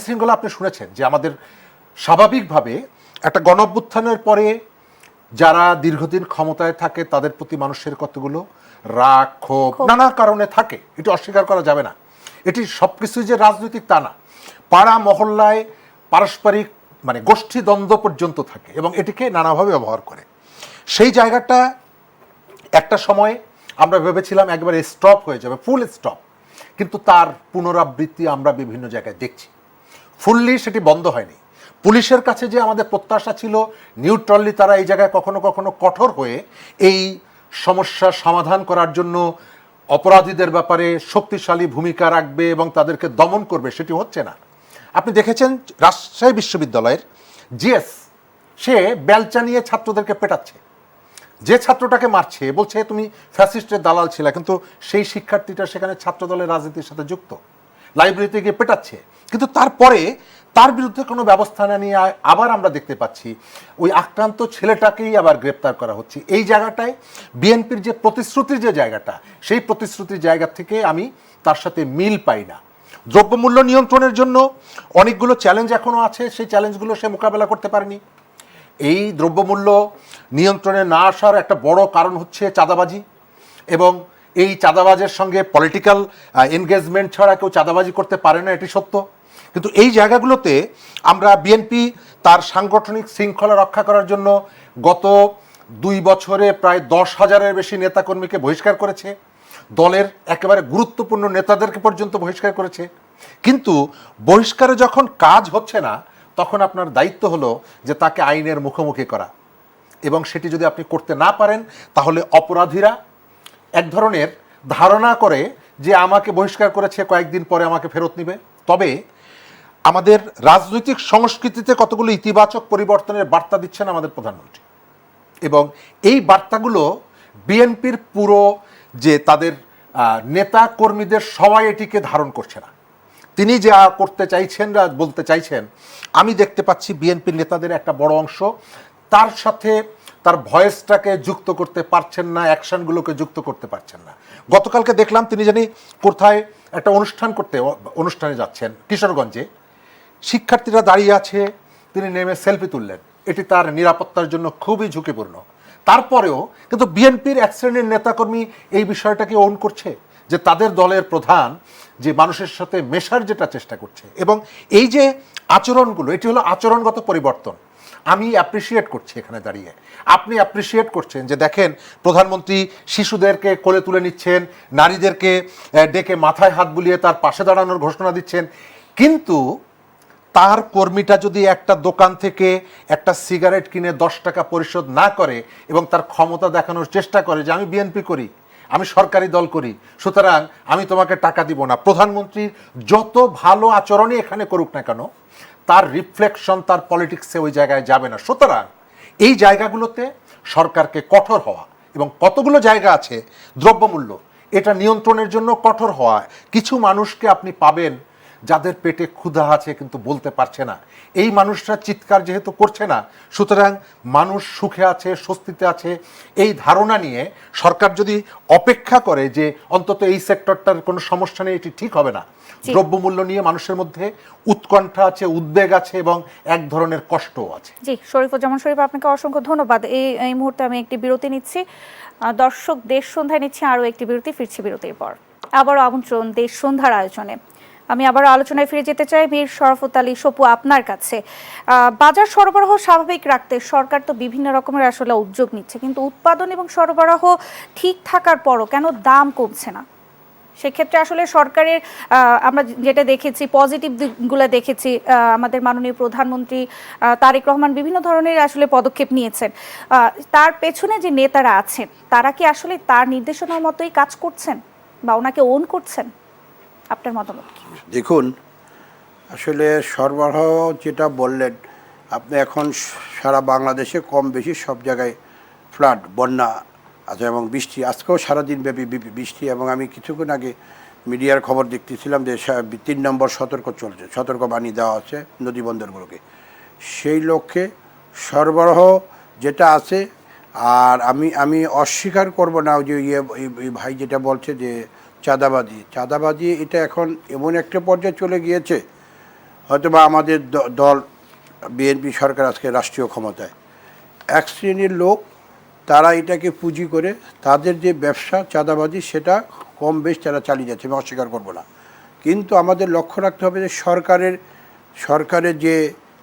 শৃঙ্খলা আপনি শুনেছেন যে আমাদের স্বাভাবিকভাবে একটা গণঅভ্যুত্থানের পরে যারা দীর্ঘদিন ক্ষমতায় থাকে তাদের প্রতি মানুষের কতগুলো রাগ, ক্ষোভ নানা কারণে থাকে, এটি অস্বীকার করা যাবে না। এটি সব কিছুই যে রাজনৈতিক তা না, পাড়া মহল্লায় পারস্পরিক মানে গোষ্ঠী দ্বন্দ্ব পর্যন্ত থাকে এবং এটিকে নানাভাবে ব্যবহার করে। সেই জায়গাটা একটা সময় আমরা ভেবেছিলাম একবারে স্টপ হয়ে যাবে, ফুল স্টপ, কিন্তু তার পুনরাবৃত্তি আমরা বিভিন্ন জায়গায় দেখছি। ফুললি সেটি বন্ধ হয়নি। পুলিশের কাছে যে আমাদের প্রত্যাশা ছিল নিউট্রালি তারা এই জায়গায় কখনো কখনো কঠোর হয়ে এই সমস্যার সমাধান করার জন্য অপরাধীদের ব্যাপারে শক্তিশালী ভূমিকা রাখবে এবং তাদেরকে দমন করবে, সেটি হচ্ছে না। আপনি দেখেছেন রাজশাহী বিশ্ববিদ্যালয়ের জিএস, সে বেলচা নিয়ে ছাত্রদেরকে পেটাচ্ছে, যে ছাত্রটাকে মারছে বলছে তুমি ফ্যাসিস্টের দালাল ছিল, কিন্তু সেই শিক্ষার্থীটা সেখানে ছাত্রদলের রাজনীতির সাথে যুক্ত, লাইব্রেরিতে গিয়ে পেটাচ্ছে। কিন্তু তারপরে তার বিরুদ্ধে কোনো ব্যবস্থা না নিয়ে আবার আমরা দেখতে পাচ্ছি ওই আক্রান্ত ছেলেটাকেই আবার গ্রেপ্তার করা হচ্ছে। এই জায়গাটায় বিএনপির যে প্রতিশ্রুতির যে জায়গাটা, সেই প্রতিশ্রুতির জায়গা থেকে আমি তার সাথে মিল পাই না। দ্রব্যমূল্য নিয়ন্ত্রণের জন্য অনেকগুলো চ্যালেঞ্জ এখনও আছে, সেই চ্যালেঞ্জগুলো সে মোকাবেলা করতে পারেনি। এই দ্রব্যমূল্য নিয়ন্ত্রণে না আসার একটা বড় কারণ হচ্ছে চাঁদাবাজি, এবং এই চাঁদাবাজের সঙ্গে পলিটিক্যাল এনগেজমেন্ট ছাড়া কেউ চাঁদাবাজি করতে পারে না, এটি সত্য। কিন্তু এই জায়গাগুলোতে আমরা বিএনপি তার সাংগঠনিক শৃঙ্খলা রক্ষা করার জন্য গত 2 বছরে প্রায় 10,000-এর বেশি নেতাকর্মীকে বহিষ্কার করেছে, দলের একেবারে গুরুত্বপূর্ণ নেতাদেরকে পর্যন্ত বহিষ্কার করেছে। কিন্তু বহিষ্কারে যখন কাজ হচ্ছে না, তখন আপনার দায়িত্ব হলো যে তাকে আইনের মুখোমুখি করা, এবং সেটি যদি আপনি করতে না পারেন তাহলে অপরাধীরা এক ধরনের ধারণা করে যে আমাকে বহিষ্কার করেছে, কয়েকদিন পরে আমাকে ফেরত নেবে। তবে আমাদের রাজনৈতিক সংস্কৃতিতে কতগুলো ইতিবাচক পরিবর্তনের বার্তা দিচ্ছেন আমাদের প্রধানমন্ত্রী, এবং এই বার্তাগুলো বিএনপির পুরো যে তাদের নেতা কর্মীদের সবাই এটিকে ধারণ করছে না। তিনি যা করতে চাইছেন বা বলতে চাইছেন, আমি দেখতে পাচ্ছি বিএনপির নেতাদের একটা বড় অংশ তার সাথে তার ভয়েসটাকে যুক্ত করতে পারছেন না, অ্যাকশনগুলোকে যুক্ত করতে পারছেন না। গতকালকে দেখলাম তিনি জানি কোথায় একটা অনুষ্ঠানে যাচ্ছেন কিশোরগঞ্জে, শিক্ষার্থীরা দাঁড়িয়ে আছে, তিনি নেমে সেলফি তুললেন। এটি তার নিরাপত্তার জন্য খুবই ঝুঁকিপূর্ণ। তারপরেও কিন্তু বিএনপির এক শ্রেণীর নেতাকর্মী এই বিষয়টাকে ওন করছে যে তাদের দলের প্রধান যে মানুষের সাথে মেশার যেটা চেষ্টা করছে, এবং এই যে আচরণগুলো, এটি হলো আচরণগত পরিবর্তন। আমি অ্যাপ্রিসিয়েট করছি এখানে দাঁড়িয়ে, আপনি অ্যাপ্রিসিয়েট করছেন যে দেখেন প্রধানমন্ত্রী শিশুদেরকে কোলে তুলে নিচ্ছেন, নারীদেরকে ডেকে মাথায় হাত বুলিয়ে তার পাশে দাঁড়ানোর ঘোষণা দিচ্ছেন, কিন্তু তার কর্মীটা যদি একটা দোকান থেকে একটা সিগারেট কিনে 10 টাকা পরিশোধ না করে এবং তার ক্ষমতা দেখানোর চেষ্টা করে যে আমি বিএনপি করি, আমি সরকারি দল করি, সুতরাং আমি তোমাকে টাকা দিব না, প্রধানমন্ত্রীর যত ভালো আচরণই এখানে করুক না কেন, তার রিফ্লেকশন তার পলিটিক্সে ওই জায়গায় যাবে না। সুতরাং এই জায়গাগুলোতে সরকারকে কঠোর হওয়া, এবং কতগুলো জায়গা আছে দ্রব্যমূল্য এটা নিয়ন্ত্রণের জন্য কঠোর হওয়া। কিছু মানুষকে আপনি পাবেন যাদের পেটে ক্ষুধা আছে কিন্তু বলতে পারছে না, এই মানুষরা চিৎকার যেহেতু করছে না, সুতরাং মানুষ সুখে আছে, স্বস্তিতে আছে, এই ধারণা নিয়ে সরকার যদি অপেক্ষা করে যে অন্তত এই সেক্টরটার কোনো সমস্যা নেই, এটি ঠিক হবে না। দ্রব্যমূল্য নিয়ে মানুষের মধ্যে উৎকণ্ঠা আছে, উদ্বেগ আছে, এবং এক ধরনের কষ্টও আছে। জি, শরীফুজ্জামান শরীফ, আপনাকে অসংখ্য ধন্যবাদ। এই মুহূর্তে আমি একটি বিরতি নিচ্ছি। দর্শক, দেশ সন্ধ্যায় নিচ্ছি আরও একটি বিরতি, ফিরছি বিরতির পর। আবারও আমন্ত্রণ দেশ সন্ধ্যার আয়োজনে। আমি আবার আলোচনায় ফিরে যেতে চাই মীর শরাফত আলী সপু, আপনার কাছে। বাজার সরবরাহ স্বাভাবিক রাখতে সরকার তো বিভিন্ন রকমের আসলে উদ্যোগ নিচ্ছে, কিন্তু উৎপাদন এবং সরবরাহ ঠিক থাকার পরও কেন দাম কমছে না? সেক্ষেত্রে আসলে সরকারের আমরা যেটা দেখেছি, পজিটিভ দিকগুলো দেখেছি, আমাদের মাননীয় প্রধানমন্ত্রী তারেক রহমান বিভিন্ন ধরনের আসলে পদক্ষেপ নিয়েছেন। তার পেছনে যে নেতারা আছেন তারা কি আসলে তার নির্দেশনার মতোই কাজ করছেন বা ওনাকে ওন করছেন? আপনার মতামত কি? দেখুন, আসলে সরবরাহ যেটা বললেন আপনি, এখন সারা বাংলাদেশে কম বেশি সব জায়গায় ফ্লাড, বন্যা আছে, এবং বৃষ্টি আজকেও সারাদিন ব্যাপী বৃষ্টি, এবং আমি কিছুক্ষণ আগে মিডিয়ার খবর দেখতেছিলাম যে 3 নম্বর সতর্কবাণী দেওয়া আছে নদী বন্দরগুলোকে। সেই লক্ষ্যে সরবরাহ যেটা আছে, আর আমি অস্বীকার করব না যে এই ভাই যেটা বলছে যে চাঁদাবাজি এটা এখন এমন একটা পর্যায়ে চলে গিয়েছে, হয়তোবা আমাদের দল বিএনপি সরকার আজকে রাষ্ট্রীয় ক্ষমতায়, এক শ্রেণীর লোক তারা এটাকে পুঁজি করে তাদের যে ব্যবসা চাঁদাবাজি সেটা কম বেশ তারা চালিয়ে যাচ্ছে, আমি অস্বীকার করব না। কিন্তু আমাদের লক্ষ্য রাখতে হবে যে সরকারের যে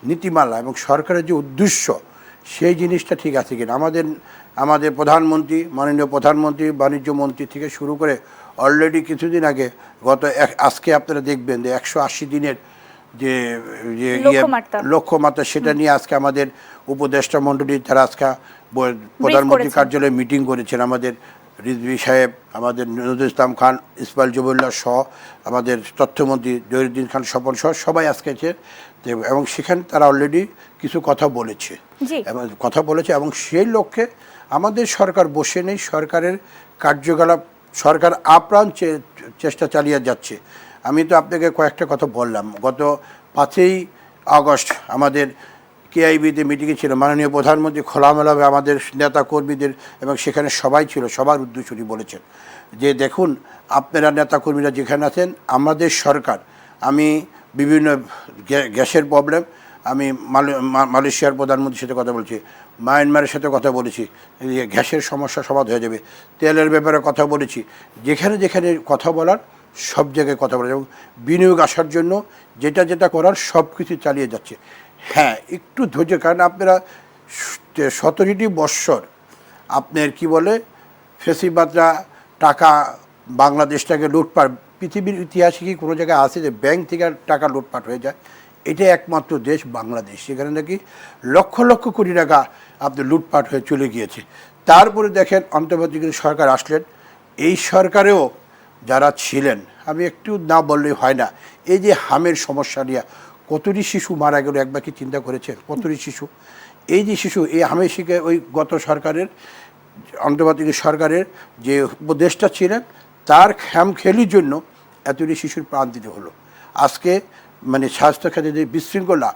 নীতিমালা এবং সরকারের যে উদ্দেশ্য, সেই জিনিসটা ঠিক আছে কিনা। আমাদের প্রধানমন্ত্রী, মাননীয় প্রধানমন্ত্রী, বাণিজ্য মন্ত্রী থেকে শুরু করে অলরেডি কিছুদিন আগে আজকে আপনারা দেখবেন যে 180 দিনের যে যে লক্ষ্যমাত্রা সেটা নিয়ে আজকে আমাদের উপদেষ্টা মণ্ডলী তারা আজকে প্রধানমন্ত্রী কার্যালয়ে মিটিং করেছেন। আমাদের রিজভী সাহেব, আমাদের নজরুল ইসলাম খান, ইসমাইল জহুরুল্লাহ সহ, আমাদের তথ্যমন্ত্রী জহিরুদ্দিন খান স্বপন সহ সবাই আজকে এবং সেখানে তারা অলরেডি কিছু কথা বলেছে এবং সেই লক্ষ্যে আমাদের সরকার বসে নেই। সরকারের কার্যকলাপ সরকার আপ্রাণ চেষ্টা চালিয়ে যাচ্ছে। আমি তো আপনাকে কয়েকটা কথা বললাম। গত 5ই আগস্ট আমাদের কেআইবিতে মিটিংয়ে ছিল, মাননীয় প্রধানমন্ত্রী খোলামেলাভাবে আমাদের নেতা কর্মীদের এবং সেখানে সবাই ছিল, সবার উদ্দেশ্যে বলেছেন যে দেখুন আপনারা নেতাকর্মীরা যেখানে আছেন, আমাদের সরকার, আমি বিভিন্ন গ্যাসের প্রবলেম, আমি মালয়েশিয়ার প্রধানমন্ত্রীর সাথে কথা বলছি, মায়ানমারের সাথে কথা বলেছি, গ্যাসের সমস্যা সমাধান হয়ে যাবে, তেলের ব্যাপারে কথা বলেছি, যেখানে যেখানে কথা বলার সব জায়গায় কথা বলে এবং বিনিয়োগ আসার জন্য যেটা করার সব কিছু চালিয়ে যাচ্ছে। হ্যাঁ, একটু ধৈর্য, কারণ আপনারা 17টি বৎসর আপনার কি বলে ফেসিবাদরা টাকা বাংলাদেশটাকে লুটপাট, পৃথিবীর ইতিহাসে কি কোনো জায়গায় আছে যে ব্যাংক থেকে টাকা লুটপাট হয়ে যায়? এটা একমাত্র দেশ বাংলাদেশ, সেখানে নাকি লক্ষ লক্ষ কোটি টাকা আপনার লুটপাট হয়ে চলে গিয়েছে। তারপরে দেখেন অন্তর্বর্তীকালীন সরকার আসলেন, এই সরকারেও যারা ছিলেন, আমি একটু না বললেই হয় না, এই যে হামের সমস্যা নিয়ে কতটি শিশু মারা গেল, একবার কি চিন্তা করেছেন? কতটি শিশু, এই যে শিশু, এই হামের শিখে ওই গত সরকারের অন্তর্বর্তীকালীন সরকারের যে উপদেষ্টা ছিলেন তার খামখেয়ালির জন্য এতটি শিশুর প্রাণ দিতে হলো। আজকে মানে স্বাস্থ্য খাতে যে বিশৃঙ্খলা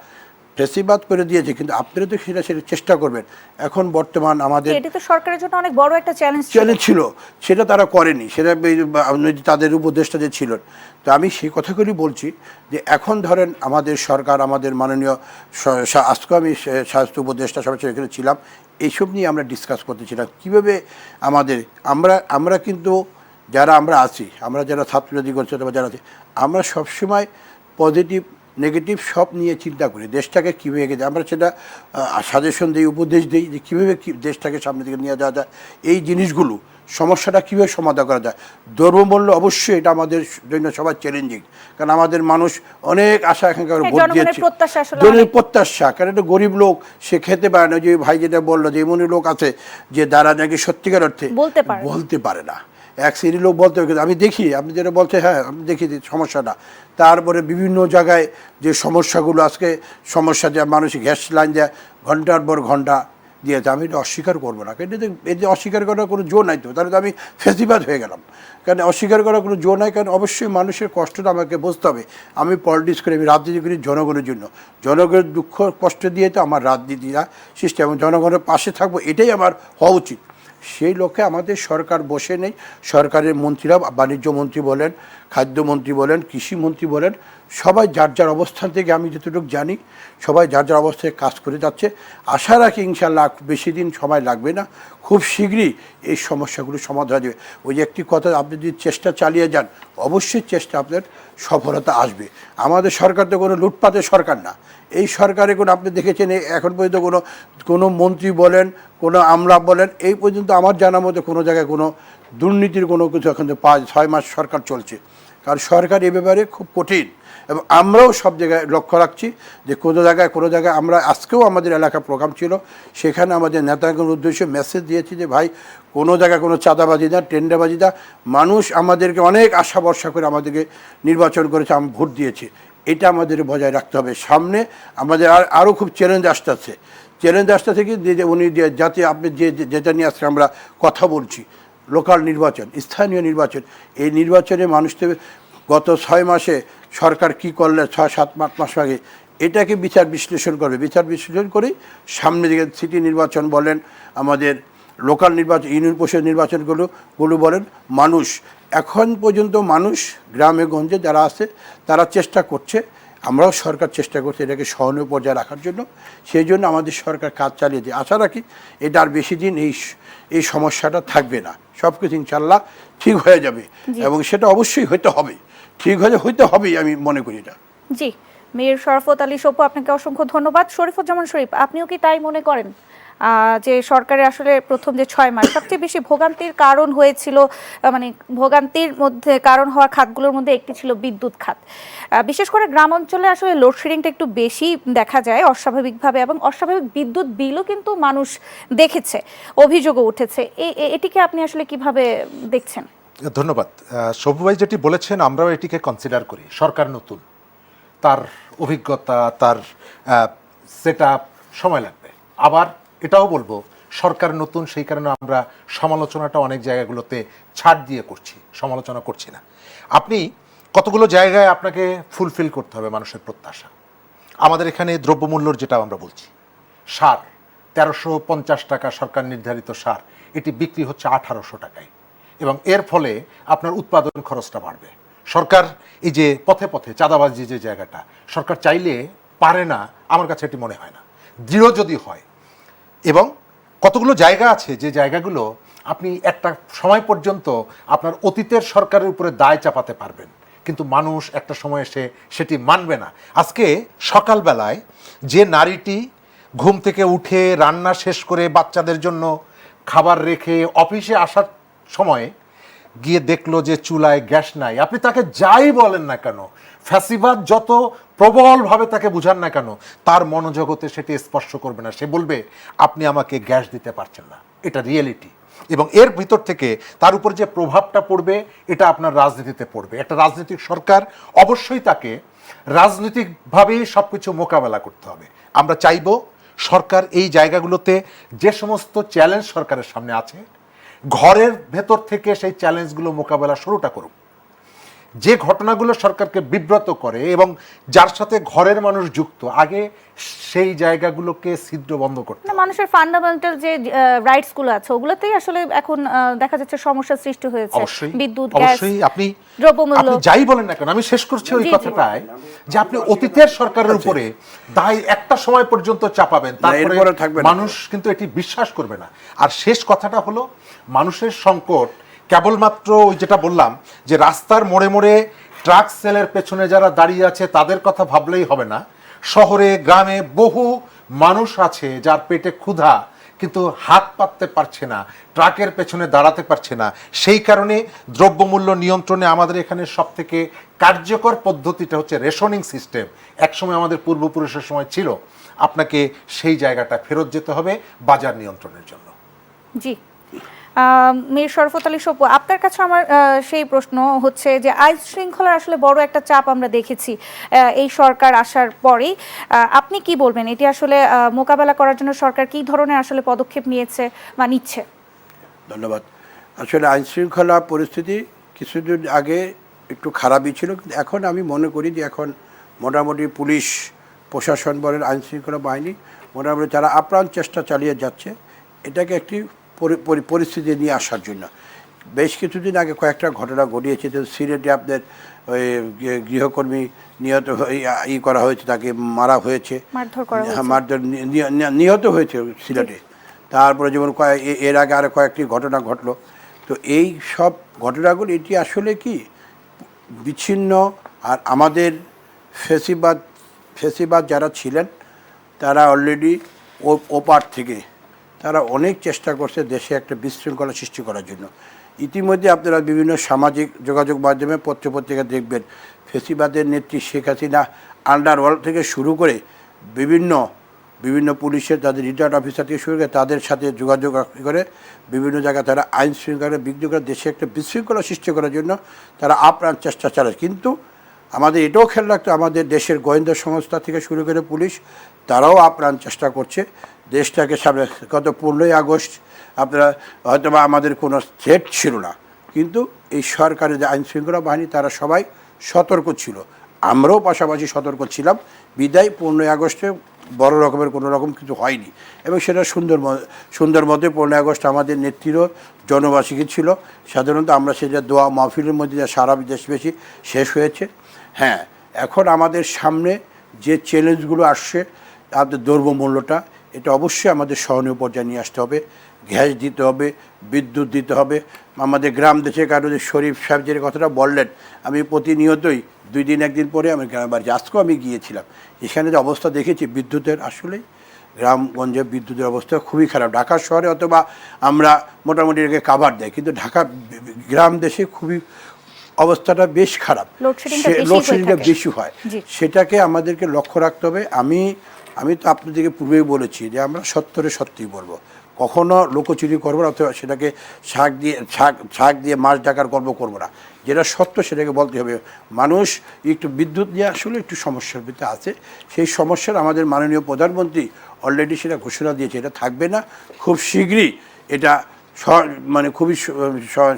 ফেসিবাদ করে দিয়েছে, কিন্তু আপনারা তো সেটা চেষ্টা করবেন। এখন বর্তমান আমাদের এটা তো সরকারের জন্য অনেক বড় একটা চ্যালেঞ্জ ছিল, সেটা তারা করেনি, সেটা তাদের উপদেষ্টা যে ছিলেন। তো আমি সেই কথাগুলি বলছি যে এখন ধরেন আমাদের সরকার, আমাদের মাননীয় আজকে আমি স্বাস্থ্য উপদেষ্টা সবাই এখানে ছিলাম, এইসব নিয়ে আমরা ডিসকাস করতেছিলাম কীভাবে আমরা কিন্তু যারা আমরা আছি, আমরা যারা ছাত্রছাত্রী করছি অথবা যারা আছি, আমরা সবসময় পজিটিভ নেগেটিভ সব নিয়ে চিন্তা করি, দেশটাকে কীভাবে এগিয়ে যায়, আমরা সেটা সাজেশন দিই, উপদেশ দিই যে কীভাবে দেশটাকে সামনের দিকে নিয়ে যাওয়া যায়, এই জিনিসগুলো সমস্যাটা কীভাবে সমাধান করা যায়। দ্রব্যমূল্য অবশ্যই এটা আমাদের জন্য সবাই চ্যালেঞ্জিং, কারণ আমাদের মানুষ অনেক আশা এখানকার ভোট দিয়েছে, জনের প্রত্যাশা, কারণ একটা গরিব লোক সে খেতে পারে না। যে ভাই যেটা বললো যে এমনই লোক আছে যে দ্বারা নাকি সত্যিকার অর্থে বলতে পারে না, এক শ্রেণীর লোক বলতে হবে। আমি দেখি আপনি যেটা বলছে, হ্যাঁ আমি দেখি সমস্যাটা। তারপরে বিভিন্ন জায়গায় যে সমস্যাগুলো আজকে সমস্যা, যে মানুষ গ্যাস লাইন দেয় ঘন্টার পর ঘন্টা দিয়েছে, আমি এটা অস্বীকার করবো না, কারণ এতে অস্বীকার করার কোনো জোর নাই, তো তাহলে তো আমি ফেসিবাদ হয়ে গেলাম। কারণ অস্বীকার করার কোনো জোর নাই, কারণ অবশ্যই মানুষের কষ্টটা আমাকে বুঝতে হবে। আমি পলিটিক্স করি, আমি রাজনীতি করি জনগণের জন্য, জনগণের দুঃখ কষ্ট দিয়ে তো আমার রাজনীতিরা সৃষ্টি, এবং জনগণের পাশে থাকবো, এটাই আমার হওয়া উচিত। সেই লক্ষ্যে আমাদের সরকার বসে নেই। সরকারের মন্ত্রীরা, বাণিজ্য মন্ত্রী বলেন, খাদ্যমন্ত্রী বলেন, কৃষিমন্ত্রী বলেন, সবাই যার যার অবস্থান থেকে, আমি যতটুকু জানি সবাই যার যার অবস্থায় কাজ করে যাচ্ছে। আশা রাখি ইনশাআল্লাহ বেশি দিন সময় লাগবে না, খুব শীঘ্রই এই সমস্যাগুলো সমাধান হয়ে যাবে। ওই যে একটি কথা, আপনি যদি চেষ্টা চালিয়ে যান অবশ্যই চেষ্টা আপনার সফলতা আসবে। আমাদের সরকার তো কোনো লুটপাটের সরকার না। এই সরকারে কোনো আপনি দেখেছেন এখন পর্যন্ত কোনো মন্ত্রী বলেন, কোনো আমলা বলেন, এই পর্যন্ত আমার জানার মধ্যে কোনো জায়গায় কোনো দুর্নীতির কোনো কিছু এখন 5-6 মাস সরকার চলছে। কারণ সরকার এ ব্যাপারে খুব কঠিন, এবং আমরাও সব জায়গায় লক্ষ্য রাখছি যে কোনো জায়গায় আমরা আজকেও আমাদের এলাকা প্রোগ্রাম ছিল, সেখানে আমাদের নেতাগণের উদ্দেশ্যে মেসেজ দিয়েছি যে ভাই কোনো জায়গায় কোনো চাঁদাবাজি না, টেন্ডারবাজি না, মানুষ আমাদেরকে অনেক আশা ভরসা করে আমাদেরকে নির্বাচন করেছে, আমি ভোট দিয়েছি, এটা আমাদের বজায় রাখতে হবে। সামনে আমাদের আরও খুব চ্যালেঞ্জ আসতেছে, থেকে যে উনি যাতে আপনি যেটা নিয়ে আজকে আমরা কথা বলছি, লোকাল নির্বাচন, স্থানীয় নির্বাচন, এই নির্বাচনে মানুষদের গত 6 মাসে সরকার কি করলে 6-7 মাস আগে, এটাকে বিচার বিশ্লেষণ করেই সামনে দিকে সিটি নির্বাচন বলেন, আমাদের লোকাল নির্বাচন, ইউনিয়ন পরিষদ নির্বাচনগুলো বলেন, মানুষ এখন পর্যন্ত মানুষ গ্রামে গঞ্জে যারা আছে তারা চেষ্টা করছে, আমরাও সরকার চেষ্টা করছে এটাকে সহনীয় পর্যায়ে রাখার জন্য। সেই জন্য আমাদের সরকার কাজ চালিয়ে দিয়ে আশা রাখি এটা আর বেশি দিন এই সমস্যাটা থাকবে না, সব কিছু ইনশাল্লাহ ঠিক হয়ে যাবে, এবং সেটা অবশ্যই হইতে হবে, ঠিক হইতে হবেই আমি মনে করি এটা। জি, মীর শরাফত আলী সপু, আপনাকে অসংখ্য ধন্যবাদ। শরীফুজ্জামান শরীফ, আপনিও কি তাই মনে করেন যে সরকারের আসলে প্রথম যে 6 মাস সবচেয়ে বেশি ভোগান্তির কারণ হয়েছিল, মানে ভোগান্তির মধ্যে কারণ হওয়া খাতগুলোর মধ্যে একটি ছিল বিদ্যুৎ খাত। বিশেষ করে গ্রাম অঞ্চলে আসলে লোডশেডিংটা একটু বেশি দেখা যায় অস্বাভাবিকভাবে, এবং অস্বাভাবিক বিদ্যুৎ বিলও কিন্তু মানুষ দেখেছে, অভিযোগও উঠেছে। এটিকে আপনি আসলে কিভাবে দেখছেন? ধন্যবাদ। সবু ভাই যেটি বলেছেন আমরাও এটিকে কনসিডার করি। সরকার নতুন, তার অভিজ্ঞতা, তার সেট সময় লাগবে। আবার এটাও বলবো সরকার নতুন, সেই কারণে আমরা সমালোচনাটা অনেক জায়গাগুলোতে ছাড় দিয়ে করছি, সমালোচনা করছি না। আপনি কতগুলো জায়গায় আপনাকে ফুলফিল করতে হবে মানুষের প্রত্যাশা। আমাদের এখানে দ্রব্যমূল্যর যেটা আমরা বলছি, সার 1350 টাকা সরকার নির্ধারিত সার, এটি বিক্রি হচ্ছে 1800 টাকায়, এবং এর ফলে আপনার উৎপাদন খরচটা বাড়বে। সরকার এই যে পথে পথে চাঁদাবাজি যে জায়গাটা, সরকার চাইলে পারে না, আমার কাছে এটি মনে হয় না। দৃঢ় যদি হয়, এবং কতগুলো জায়গা আছে যে জায়গাগুলো আপনি একটা সময় পর্যন্ত আপনার অতীতের সরকারের উপরে দায় চাপাতে পারবেন, কিন্তু মানুষ একটা সময় এসে সেটি মানবে না। আজকে সকালবেলায় যে নারীটি ঘুম থেকে উঠে রান্না শেষ করে বাচ্চাদের জন্য খাবার রেখে অফিসে আসার সময় গিয়ে দেখলো যে চুলায় গ্যাস নাই, আপনি তাকে যাই বলেন না কেন, ফ্যাসিবাদ যত প্রবলভাবে তাকে বুঝান না কেন, তার মনোজগতে সেটি স্পর্শ করবে না। সে বলবে আপনি আমাকে গ্যাস দিতে পারছেন না। এটা রিয়েলিটি, এবং এর ভিতর থেকে তার উপর যে প্রভাবটা পড়বে এটা আপনার রাজনীতিতে পড়বে। একটা রাজনৈতিক সরকার অবশ্যই তাকে রাজনৈতিকভাবেই সব কিছু মোকাবেলা করতে হবে। আমরা চাইব সরকার এই জায়গাগুলোতে যে সমস্ত চ্যালেঞ্জ সরকারের সামনে আছে, ঘরের ভেতর থেকে সেই চ্যালেঞ্জগুলো মোকাবেলা শুরুটা করুক। যে ঘটনাগুলো সরকারকে বিব্রত করে এবং যার সাথে ঘরের মানুষ যুক্ত, আগে সেই জায়গাগুলোকে ছিদ্র বন্ধ করতে হবে। মানুষের ফান্ডামেন্টাল যে রাইটসগুলো আছে ওগুলোতেই আসলে এখন দেখা যাচ্ছে সমস্যার সৃষ্টি হয়েছে। বিদ্যুৎ, গ্যাস, অবশ্যই আপনি দ্রব্যমূল্য, যাই বলেন না কেন, আমি শেষ করছি ওই কথাটাই যে আপনি অতীতের সরকারের উপরে দায় একটা সময় পর্যন্ত চাপাবেন, তারপরে মানুষ কিন্তু এটি বিশ্বাস করবে না। আর শেষ কথাটা হলো, মানুষের সংকট কেবলমাত্র ওই যেটা বললাম যে রাস্তার মোড়ে মোড়ে ট্রাক সেলের পেছনে যারা দাঁড়িয়ে আছে তাদের কথা ভাবলেই হবে না। শহরে গ্রামে বহু মানুষ আছে যার পেটে ক্ষুধা, কিন্তু হাত পাততে পারছে না, ট্রাকের পেছনে দাঁড়াতে পারছে না। সেই কারণে দ্রব্যমূল্য নিয়ন্ত্রণে আমাদের এখানে সবথেকে কার্যকর পদ্ধতিটা হচ্ছে রেশনিং সিস্টেম। একসময় আমাদের পূর্বপুরুষের সময় ছিল, আপনাকে সেই জায়গাটা ফেরত যেতে হবে বাজার নিয়ন্ত্রণের জন্য। জি, মীর শরাফত আলী সপু, আপনার কাছে আমার সেই প্রশ্ন হচ্ছে যে আইন শৃঙ্খলার আসলে বড় একটা চাপ আমরা দেখেছি এই সরকার আসার পরেই। আপনি কি বলবেন, এটি আসলে মোকাবেলা করার জন্য সরকার কি ধরনের আসলে পদক্ষেপ নিয়েছে বা নিচ্ছে? ধন্যবাদ। আসলে আইন শৃঙ্খলা পরিস্থিতি কিছুদিন আগে একটু খারাপই ছিল, কিন্তু এখন আমি মনে করি যে এখন মোটামুটি পুলিশ প্রশাসন বলেন, আইন শৃঙ্খলা বাহিনী মোটামুটি তারা আপ্রাণ চেষ্টা চালিয়ে যাচ্ছে এটাকে একটি পরিস্থিতি নিয়ে আসার জন্য। বেশ কিছুদিন আগে কয়েকটা ঘটনা ঘটিয়েছে, যে সিলেটে আপনার ওই গৃহকর্মী করা হয়েছে, তাকে মারা হয়েছে, মারধর নিহত হয়েছে সিলেটে। তারপরে যেমন এর আগে আরও কয়েকটি ঘটনা ঘটলো। তো এই সব ঘটনাগুলো এটি আসলে কি বিচ্ছিন্ন। আর আমাদের ফেসিবাদ যারা ছিলেন তারা অলরেডি ওপার থেকে তারা অনেক চেষ্টা করছে দেশে একটা বিশৃঙ্খলা সৃষ্টি করার জন্য। ইতিমধ্যে আপনারা বিভিন্ন সামাজিক যোগাযোগ মাধ্যমে পত্রপত্রিকা দেখবেন, ফেসিবাদের নেত্রী শেখ হাসিনা আন্ডারওয়ার্ল্ড থেকে শুরু করে বিভিন্ন পুলিশের তাদের রিটায়ার্ড অফিসার থেকে শুরু করে তাদের সাথে যোগাযোগ করে বিভিন্ন জায়গায় তারা আইন শৃঙ্খলা বিঘ্ন করে দেশে একটা বিশৃঙ্খলা সৃষ্টি করার জন্য তারা আপ্রাণ চেষ্টা চালায়। কিন্তু আমাদের এটাও খেয়াল রাখতে, আমাদের দেশের গোয়েন্দা সংস্থা থেকে শুরু করে পুলিশ তারাও আপ্রাণ চেষ্টা করছে দেশটাকে সামনে। গত 15ই আগস্ট আপনারা হয়তো বা আমাদের কোনো থ্রেট ছিল না, কিন্তু এই সরকারের যে আইন শৃঙ্খলা বাহিনী তারা সবাই সতর্ক ছিল, আমরাও পাশাপাশি সতর্ক ছিলাম। বিদায় 15ই আগস্টে বড় রকমের কোনো রকম কিছু হয়নি, এবং সেটা সুন্দর মধ্যে 15ই আগস্ট আমাদের নেত্রীরও জনবার্ষিকী ছিল। সাধারণত আমরা সেটা দোয়া মাহফিলের মধ্যে যা সারা দেশব্যাপী শেষ হয়েছে। হ্যাঁ, এখন আমাদের সামনে যে চ্যালেঞ্জগুলো আসছে, তাদের দ্রব্যমূল্যটা এটা অবশ্যই আমাদের সহনীয় পর্যায়ে নিয়ে আসতে হবে। গ্যাস দিতে হবে, বিদ্যুৎ দিতে হবে। আমাদের গ্রাম দেশে কারো যে শরীফ সাহেব যে কথাটা বললেন, আমি প্রতিনিয়তই 2 দিন 1 দিন পরে আমি গ্রামের বাড়ি আজকেও আমি গিয়েছিলাম। এখানে যে অবস্থা দেখেছি বিদ্যুতের, আসলেই গ্রামগঞ্জে বিদ্যুতের অবস্থা খুবই খারাপ। ঢাকা শহরে অথবা আমরা মোটামুটি এটাকে কাভার দেয়, কিন্তু ঢাকা গ্রাম দেশে খুবই অবস্থাটা বেশ খারাপ, লোডশেডিংটা বেশি হয়। সেটাকে আমাদেরকে লক্ষ্য রাখতে হবে। আমি তো আপনাদেরকে পূর্বেই বলেছি যে আমরা সত্যই বলবো, কখনো লোকচুরি করবো না, অথবা সেটাকে শাক দিয়ে মাছ ডাকার গল্প করবো না। যেটা সত্য সেটাকে বলতে হবে। মানুষ একটু বিদ্যুৎ নিয়ে আসলে একটু সমস্যার ভিতরে আছে। সেই সমস্যার আমাদের মাননীয় প্রধানমন্ত্রী অলরেডি সেটা ঘোষণা দিয়েছে, এটা থাকবে না, খুব শীঘ্রই এটা মানে খুবই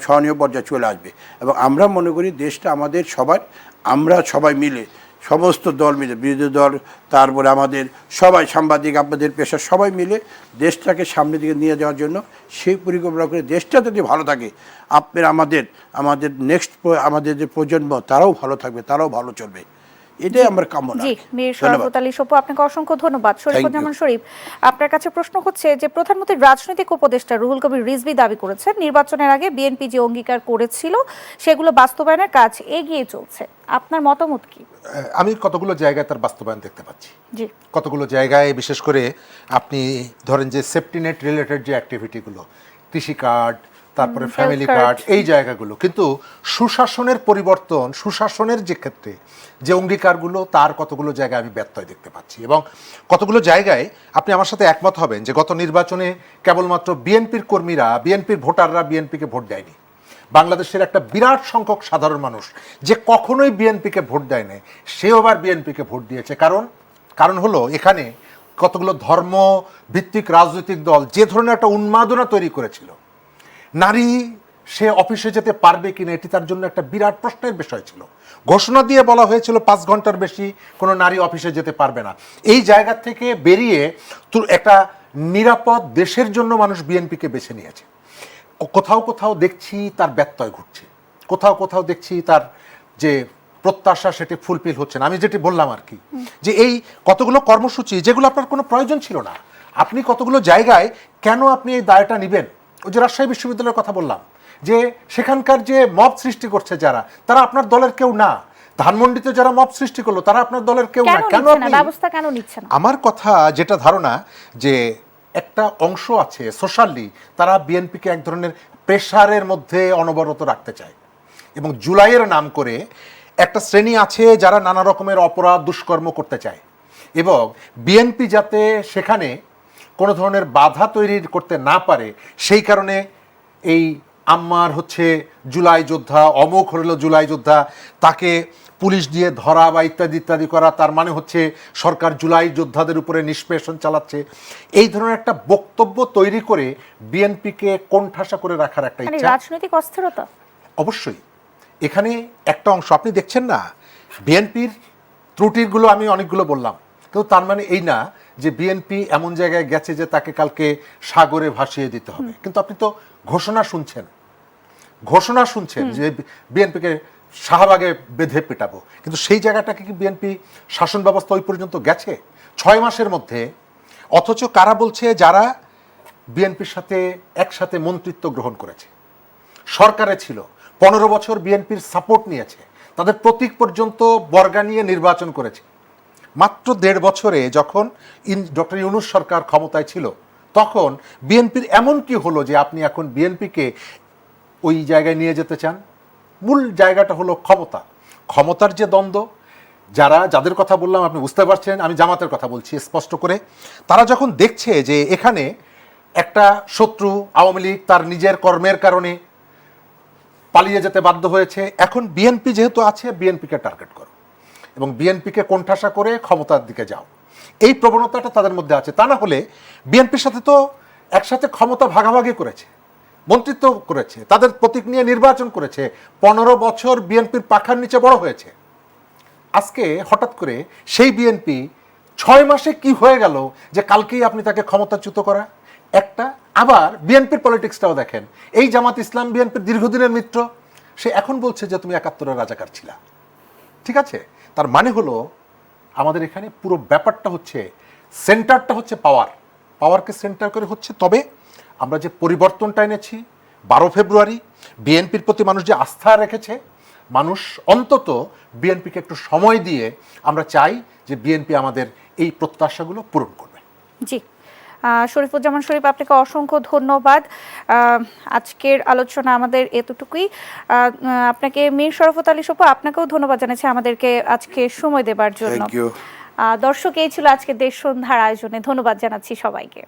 সহনীয় পর্যায়ে চলে আসবে। এবং আমরা মনে করি দেশটা আমাদের সবার, আমরা সবাই মিলে, সমস্ত দল মিলে, বিরোধী দল, তারপরে আমাদের সবাই, সাংবাদিক, আপনাদের পেশা, সবাই মিলে দেশটাকে সামনের দিকে নিয়ে যাওয়ার জন্য সেই পরিকল্পনা করে দেশটা যদি ভালো থাকে, আমাদের নেক্সট আমাদের যে প্রজন্ম তারাও ভালো থাকবে, তারাও ভালো চলবে। এটাই আমার কামনা। জি, মীর শরাফত আলী সপু, আপনাকে অসংখ্য ধন্যবাদ। শরীফুজ্জামান শরীফ, আপনার কাছে প্রশ্ন হচ্ছে যে প্রধানমন্ত্রীর রাজনৈতিক উপদেষ্টা রুহুল কবির রিজভী দাবি করেছেন নির্বাচনের আগে বিএনপি যে অঙ্গীকার করেছিল সেগুলো বাস্তবায়নের কাজ এগিয়ে চলছে, আপনার মতামত কি? আমি কতগুলো জায়গায় তার বাস্তবায়ন দেখতে পাচ্ছি। জি, কতগুলো জায়গায়, বিশেষ করে আপনি ধরেন যে সেফটি নেট রিলেটেড যে অ্যাক্টিভিটিগুলো, কৃষি কার্ড, তারপরে ফ্যামিলি কার্ড, এই জায়গাগুলো কিন্তু সুশাসনের পরিবর্তন, সুশাসনের যে ক্ষেত্রে যে অঙ্গীকারগুলো, তার কতগুলো জায়গায় আমি ব্যত্যয় দেখতে পাচ্ছি। এবং কতগুলো জায়গায় আপনি আমার সাথে একমত হবেন যে গত নির্বাচনে কেবলমাত্র বিএনপির কর্মীরা, বিএনপির ভোটাররা বিএনপিকে ভোট দেয়নি। বাংলাদেশের একটা বিরাট সংখ্যক সাধারণ মানুষ যে কখনোই বিএনপিকে ভোট দেয়নি, সেও আবার বিএনপিকে ভোট দিয়েছে। কারণ হলো এখানে কতগুলো ধর্ম ভিত্তিক রাজনৈতিক দল যে ধরনের একটা উন্মাদনা তৈরি করেছিল, নারী সে অফিসে যেতে পারবে কিনা এটি তার জন্য একটা বিরাট প্রশ্নের বিষয় ছিল। ঘোষণা দিয়ে বলা হয়েছিল 5 ঘন্টার বেশি কোনো নারী অফিসে যেতে পারবে না। এই জায়গা থেকে বেরিয়ে একটা নিরাপদ দেশের জন্য মানুষ বিএনপিকে বেছে নিয়েছে। কোথাও কোথাও দেখছি তার ব্যত্যয় ঘটছে, কোথাও দেখছি তার যে প্রত্যাশা সেটি ফুলফিল হচ্ছে না। আমি যেটি বললাম আর কি, যে এই কতগুলো কর্মসূচি যেগুলো আপনার কোনো প্রয়োজন ছিল না, আপনি কতগুলো জায়গায় কেন আপনি এই দায়টা নেবেন? ওই যে রাজশাহী বিশ্ববিদ্যালয়ের কথা বললাম, যে সেখানকার যে মব সৃষ্টি করছে যারা, তারা আপনার দলের কেউ না। ধানমন্ডিতে যারা মব সৃষ্টি করলো তারা আপনার দলের কেউ না। কেন ব্যবস্থা কেন নিচ্ছেন? আমার কথা যেটা ধারণা যে একটা অংশ আছে সোশ্যালি, তারা বিএনপিকে এক ধরনের প্রেশারের মধ্যে অনবরত রাখতে চায়। এবং জুলাইয়ের নাম করে একটা শ্রেণী আছে যারা নানা রকমের অপরাধ দুষ্কর্ম করতে চায়, এবং বিএনপি যাতে সেখানে কোনো ধরনের বাধা তৈরি করতে না পারে, সেই কারণে এই আম্মার হচ্ছে জুলাই যোদ্ধা, অমুক হলো জুলাই যোদ্ধা, তাকে পুলিশ দিয়ে ধরা বা ইত্যাদি করা, তার মানে হচ্ছে সরকার জুলাই যোদ্ধাদের উপরে নিষ্পেষণ চালাচ্ছে। এই ধরনের একটা বক্তব্য তৈরি করে বিএনপিকে কোণঠাসা করে রাখার একটা ইচ্ছা, রাজনৈতিক অস্থিরতা। অবশ্যই এখানে একটা অংশ আপনি দেখছেন না। বিএনপির ত্রুটিগুলো আমি অনেকগুলো বললাম, কিন্তু তার মানে এই না যে বিএনপি এমন জায়গায় গেছে যে তাকে কালকে সাগরে ভাসিয়ে দিতে হবে। কিন্তু আপনি তো ঘোষণা শুনছেন যে বিএনপিকে শাহবাগে বেঁধে পেটাবো, কিন্তু সেই জায়গাটাকে কি বিএনপি শাসন ব্যবস্থা ওই পর্যন্ত গেছে 6 মাসের মধ্যে? অথচ কারা বলছে যারা বিএনপির সাথে একসাথে মন্ত্রিত্ব গ্রহণ করেছে, সরকারে ছিল, 15 বছর বিএনপির সাপোর্ট নিয়েছে, তাদের প্রতীক পর্যন্ত বর্গা নিয়ে নির্বাচন করেছে। মাত্র 1.5 বছরে যখন ডক্টর ইউনূস সরকার ক্ষমতায় ছিল, তখন বিএনপির এমন কি হলো যে আপনি এখন বিএনপিকে ওই জায়গায় নিয়ে যেতে চান? মূল জায়গাটা হলো ক্ষমতার যে দ্বন্দ্ব। যাদের কথা বললাম আপনি বুঝতে পারছেন, আমি জামাতের কথা বলছি স্পষ্ট করে। তারা যখন দেখছে যে এখানে একটা শত্রু আওয়ামী লীগ তার নিজের কর্মের কারণে পালিয়ে যেতে বাধ্য হয়েছে, এখন বিএনপি যেহেতু আছে, বিএনপিকে টার্গেট করো এবং বিএনপিকে কোণঠাসা করে ক্ষমতার দিকে যাও, এই প্রবণতাটা তাদের মধ্যে আছে। তা না হলে বিএনপির সাথে তো একসাথে ক্ষমতা ভাগাভাগি করেছে, মন্ত্রিত্ব করেছে, তাদের প্রতীক নিয়ে নির্বাচন করেছে, 15 বছর বিএনপির পাখার নিচে বড় হয়েছে। আজকে হঠাৎ করে সেই বিএনপি 6 মাসে কি হয়ে গেল যে কালকেই আপনি তাকে ক্ষমতাচ্যুত করা? একটা আবার বিএনপির পলিটিক্সটাও দেখেন, এই জামাত ইসলাম বিএনপির দীর্ঘদিনের মিত্র, সে এখন বলছে যে তুমি 71-এর রাজাকার ছিলা। ঠিক আছে, তার মানে হলো আমাদের এখানে পুরো ব্যাপারটা হচ্ছে, সেন্টারটা হচ্ছে পাওয়ারকে সেন্টার করে হচ্ছে। তবে আমরা যে পরিবর্তনটা এনেছি 12 ফেব্রুয়ারি, বিএনপির প্রতি মানুষ যে আস্থা রেখেছে, মানুষ অন্তত বিএনপিকে একটু সময় দিয়ে আমরা চাই যে বিএনপি আমাদের এই প্রত্যাশাগুলো পূরণ করবে। জি, শরীফুজ্জামান শরীফ, আপনাকে অসংখ্য ধন্যবাদ। আজকের আলোচনা আমাদের এতটুকুই। আপনাকে মীর শরাফত আলী সপু, আপনাকেও ধন্যবাদ জানাচ্ছি আমাদেরকে আজকে সময় দেবার জন্য। Thank you. দর্শক, এই ছিল আজকে দেশ সন্ধ্যার আয়োজনে। ধন্যবাদ জানাচ্ছি সবাইকে।